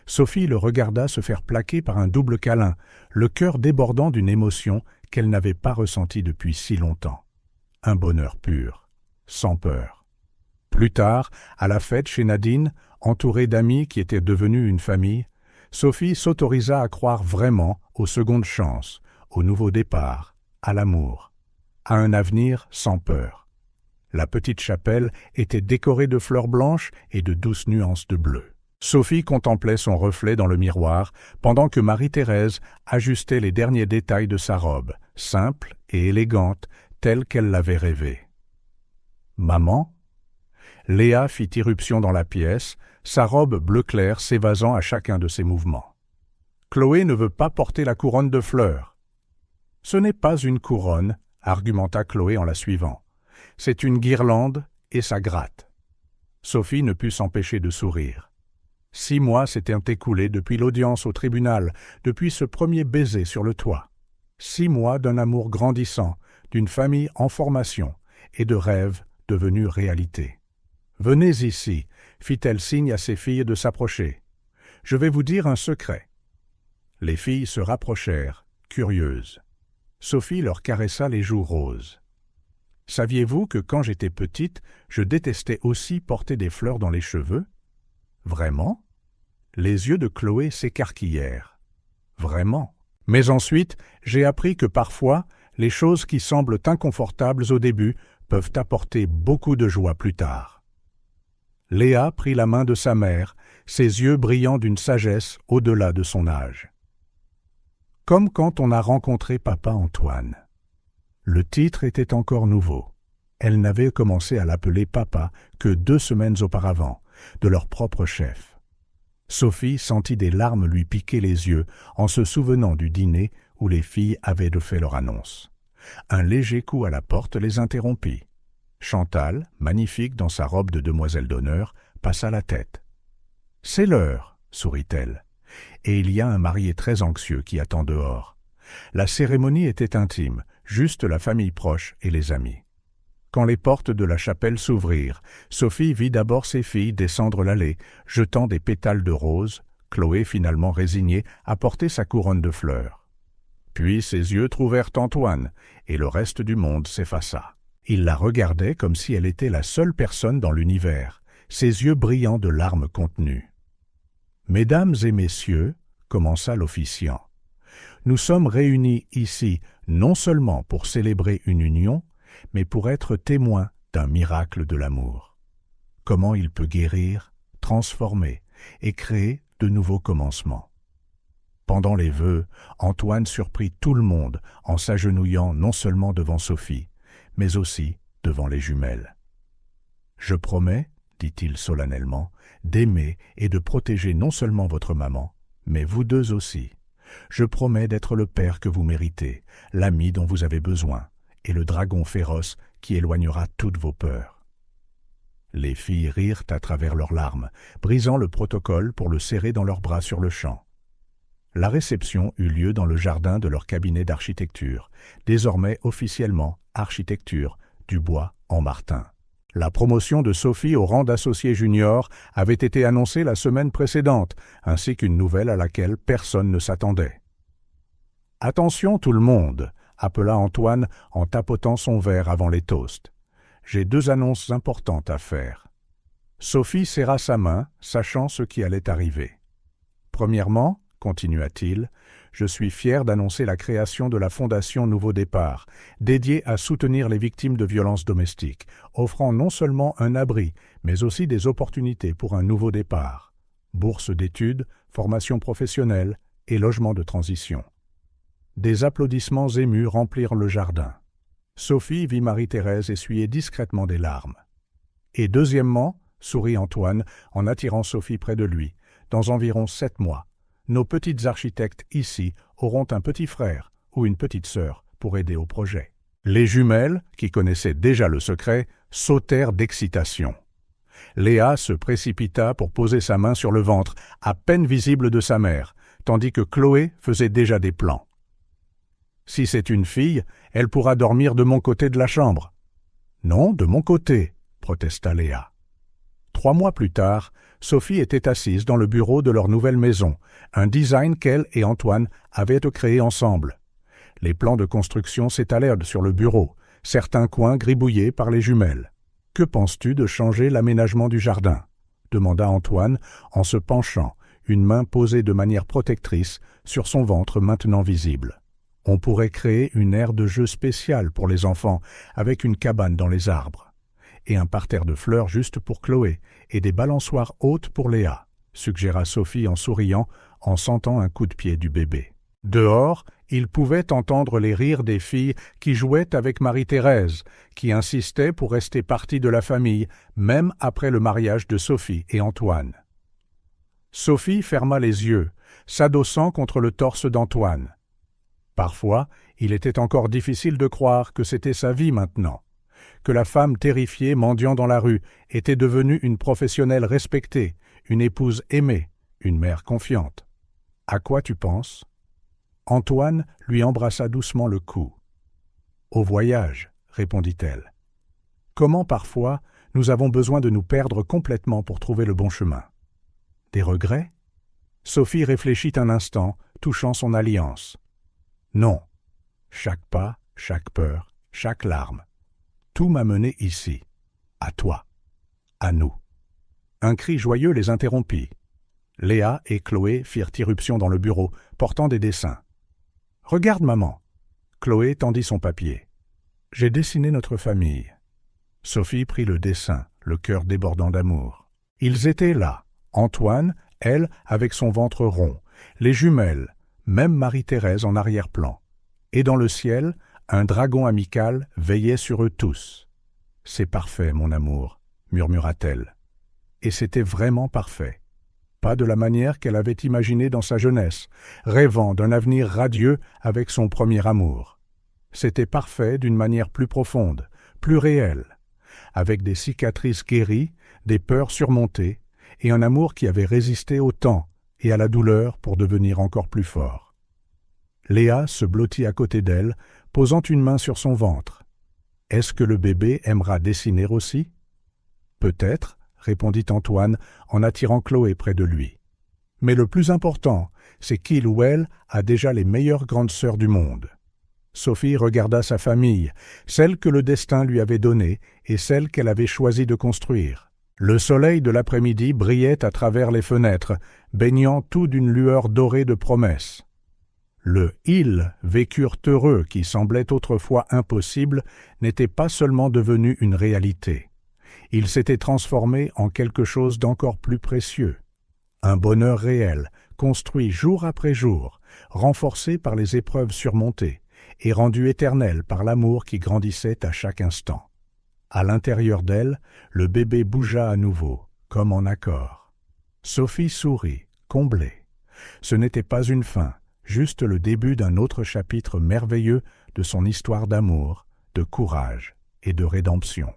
Sophie le regarda se faire plaquer par un double câlin, le cœur débordant d'une émotion qu'elle n'avait pas ressentie depuis si longtemps. Un bonheur pur, sans peur. Plus tard, à la fête chez Nadine, entourée d'amis qui étaient devenus une famille, Sophie s'autorisa à croire vraiment aux secondes chances, au nouveau départ, à l'amour, à un avenir sans peur. La petite chapelle était décorée de fleurs blanches et de douces nuances de bleu. Sophie contemplait son reflet dans le miroir pendant que Marie-Thérèse ajustait les derniers détails de sa robe, simple et élégante, telle qu'elle l'avait rêvée. « Maman ?» Léa fit irruption dans la pièce, sa robe bleu clair s'évasant à chacun de ses mouvements. « Chloé ne veut pas porter la couronne de fleurs. »« Ce n'est pas une couronne, » argumenta Chloé en la suivant. « C'est une guirlande et ça gratte. » Sophie ne put s'empêcher de sourire. 6 mois s'étaient écoulés depuis l'audience au tribunal, depuis ce premier baiser sur le toit. 6 mois d'un amour grandissant, d'une famille en formation et de rêves devenus réalité. « Venez ici », fit-elle signe à ses filles de s'approcher. « Je vais vous dire un secret. » Les filles se rapprochèrent, curieuses. Sophie leur caressa les joues roses. « Saviez-vous que quand j'étais petite, je détestais aussi porter des fleurs dans les cheveux ?»« Vraiment ?» Les yeux de Chloé s'écarquillèrent. « Vraiment. Mais ensuite, j'ai appris que parfois, les choses qui semblent inconfortables au début peuvent apporter beaucoup de joie plus tard. » Léa prit la main de sa mère, ses yeux brillant d'une sagesse au-delà de son âge. Comme quand on a rencontré papa Antoine. Le titre était encore nouveau. Elle n'avait commencé à l'appeler papa que 2 semaines auparavant, de leur propre chef. Sophie sentit des larmes lui piquer les yeux en se souvenant du dîner où les filles avaient fait leur annonce. Un léger coup à la porte les interrompit. Chantal, magnifique dans sa robe de demoiselle d'honneur, passa la tête. « C'est l'heure, sourit-elle, et il y a un marié très anxieux qui attend dehors. La cérémonie était intime, juste la famille proche et les amis. » Quand les portes de la chapelle s'ouvrirent, Sophie vit d'abord ses filles descendre l'allée, jetant des pétales de roses, Chloé finalement résignée à porter sa couronne de fleurs. Puis ses yeux trouvèrent Antoine, et le reste du monde s'effaça. Il la regardait comme si elle était la seule personne dans l'univers, ses yeux brillants de larmes contenues. « Mesdames et messieurs, » commença l'officiant, « nous sommes réunis ici non seulement pour célébrer une union, mais pour être témoins d'un miracle de l'amour. Comment il peut guérir, transformer et créer de nouveaux commencements. » Pendant les vœux, Antoine surprit tout le monde en s'agenouillant non seulement devant Sophie, mais aussi devant les jumelles. « Je promets, dit-il solennellement, d'aimer et de protéger non seulement votre maman, mais vous deux aussi. Je promets d'être le père que vous méritez, l'ami dont vous avez besoin, et le dragon féroce qui éloignera toutes vos peurs. » Les filles rirent à travers leurs larmes, brisant le protocole pour le serrer dans leurs bras sur le champ. La réception eut lieu dans le jardin de leur cabinet d'architecture, désormais officiellement Architecture Dubois en Martin. La promotion de Sophie au rang d'associée junior avait été annoncée la semaine précédente, ainsi qu'une nouvelle à laquelle personne ne s'attendait. « Attention tout le monde !» appela Antoine en tapotant son verre avant les toasts. « J'ai 2 annonces importantes à faire. » Sophie serra sa main, sachant ce qui allait arriver. « Premièrement, continua-t-il, je suis fier d'annoncer la création de la Fondation Nouveau Départ, dédiée à soutenir les victimes de violences domestiques, offrant non seulement un abri, mais aussi des opportunités pour un nouveau départ. Bourse d'études, formation professionnelle et logement de transition. » Des applaudissements émus remplirent le jardin. Sophie vit Marie-Thérèse essuyer discrètement des larmes. « Et deuxièmement, sourit Antoine en attirant Sophie près de lui, dans environ 7 mois, nos petites architectes ici auront un petit frère ou une petite sœur pour aider au projet. » Les jumelles, qui connaissaient déjà le secret, sautèrent d'excitation. Léa se précipita pour poser sa main sur le ventre, à peine visible de sa mère, tandis que Chloé faisait déjà des plans. « Si c'est une fille, elle pourra dormir de mon côté de la chambre. »« Non, de mon côté, » protesta Léa. 3 mois plus tard, Sophie était assise dans le bureau de leur nouvelle maison, un design qu'elle et Antoine avaient créé ensemble. Les plans de construction s'étalèrent sur le bureau, certains coins gribouillés par les jumelles. « Que penses-tu de changer l'aménagement du jardin ?» demanda Antoine en se penchant, une main posée de manière protectrice sur son ventre maintenant visible. « On pourrait créer une aire de jeu spéciale pour les enfants avec une cabane dans les arbres. Et un parterre de fleurs juste pour Chloé, et des balançoires hautes pour Léa, suggéra Sophie en souriant, en sentant un coup de pied du bébé. Dehors, il pouvait entendre les rires des filles qui jouaient avec Marie-Thérèse, qui insistait pour rester partie de la famille, même après le mariage de Sophie et Antoine. Sophie ferma les yeux, s'adossant contre le torse d'Antoine. Parfois, il était encore difficile de croire que c'était sa vie maintenant, que la femme terrifiée mendiant dans la rue était devenue une professionnelle respectée, une épouse aimée, une mère confiante. « À quoi tu penses ?» Antoine lui embrassa doucement le cou. « Au voyage, » répondit-elle. « Comment parfois nous avons besoin de nous perdre complètement pour trouver le bon chemin. Des regrets ?» Sophie réfléchit un instant, touchant son alliance. « Non. Chaque pas, chaque peur, chaque larme. Tout m'a mené ici. À toi. À nous. Un cri joyeux les interrompit. Léa et Chloé firent irruption dans le bureau, portant des dessins. « Regarde, maman !» Chloé tendit son papier. « J'ai dessiné notre famille. » Sophie prit le dessin, le cœur débordant d'amour. Ils étaient là, Antoine, elle, avec son ventre rond, les jumelles, même Marie-Thérèse en arrière-plan. Et dans le ciel, un dragon amical veillait sur eux tous. « C'est parfait, mon amour, » murmura-t-elle. Et c'était vraiment parfait. Pas de la manière qu'elle avait imaginée dans sa jeunesse, rêvant d'un avenir radieux avec son premier amour. C'était parfait d'une manière plus profonde, plus réelle, avec des cicatrices guéries, des peurs surmontées, et un amour qui avait résisté au temps et à la douleur pour devenir encore plus fort. Léa se blottit à côté d'elle, posant une main sur son ventre. « Est-ce que le bébé aimera dessiner aussi ?»« Peut-être, » répondit Antoine en attirant Chloé près de lui. « Mais le plus important, c'est qu'il ou elle a déjà les meilleures grandes sœurs du monde. » Sophie regarda sa famille, celle que le destin lui avait donnée et celle qu'elle avait choisi de construire. Le soleil de l'après-midi brillait à travers les fenêtres, baignant tout d'une lueur dorée de promesses. Le « ils » vécurent heureux qui semblait autrefois impossible n'était pas seulement devenu une réalité. Il s'était transformé en quelque chose d'encore plus précieux. Un bonheur réel, construit jour après jour, renforcé par les épreuves surmontées, et rendu éternel par l'amour qui grandissait à chaque instant. À l'intérieur d'elle, le bébé bougea à nouveau, comme en accord. Sophie sourit, comblée. Ce n'était pas une fin, juste le début d'un autre chapitre merveilleux de son histoire d'amour, de courage et de rédemption.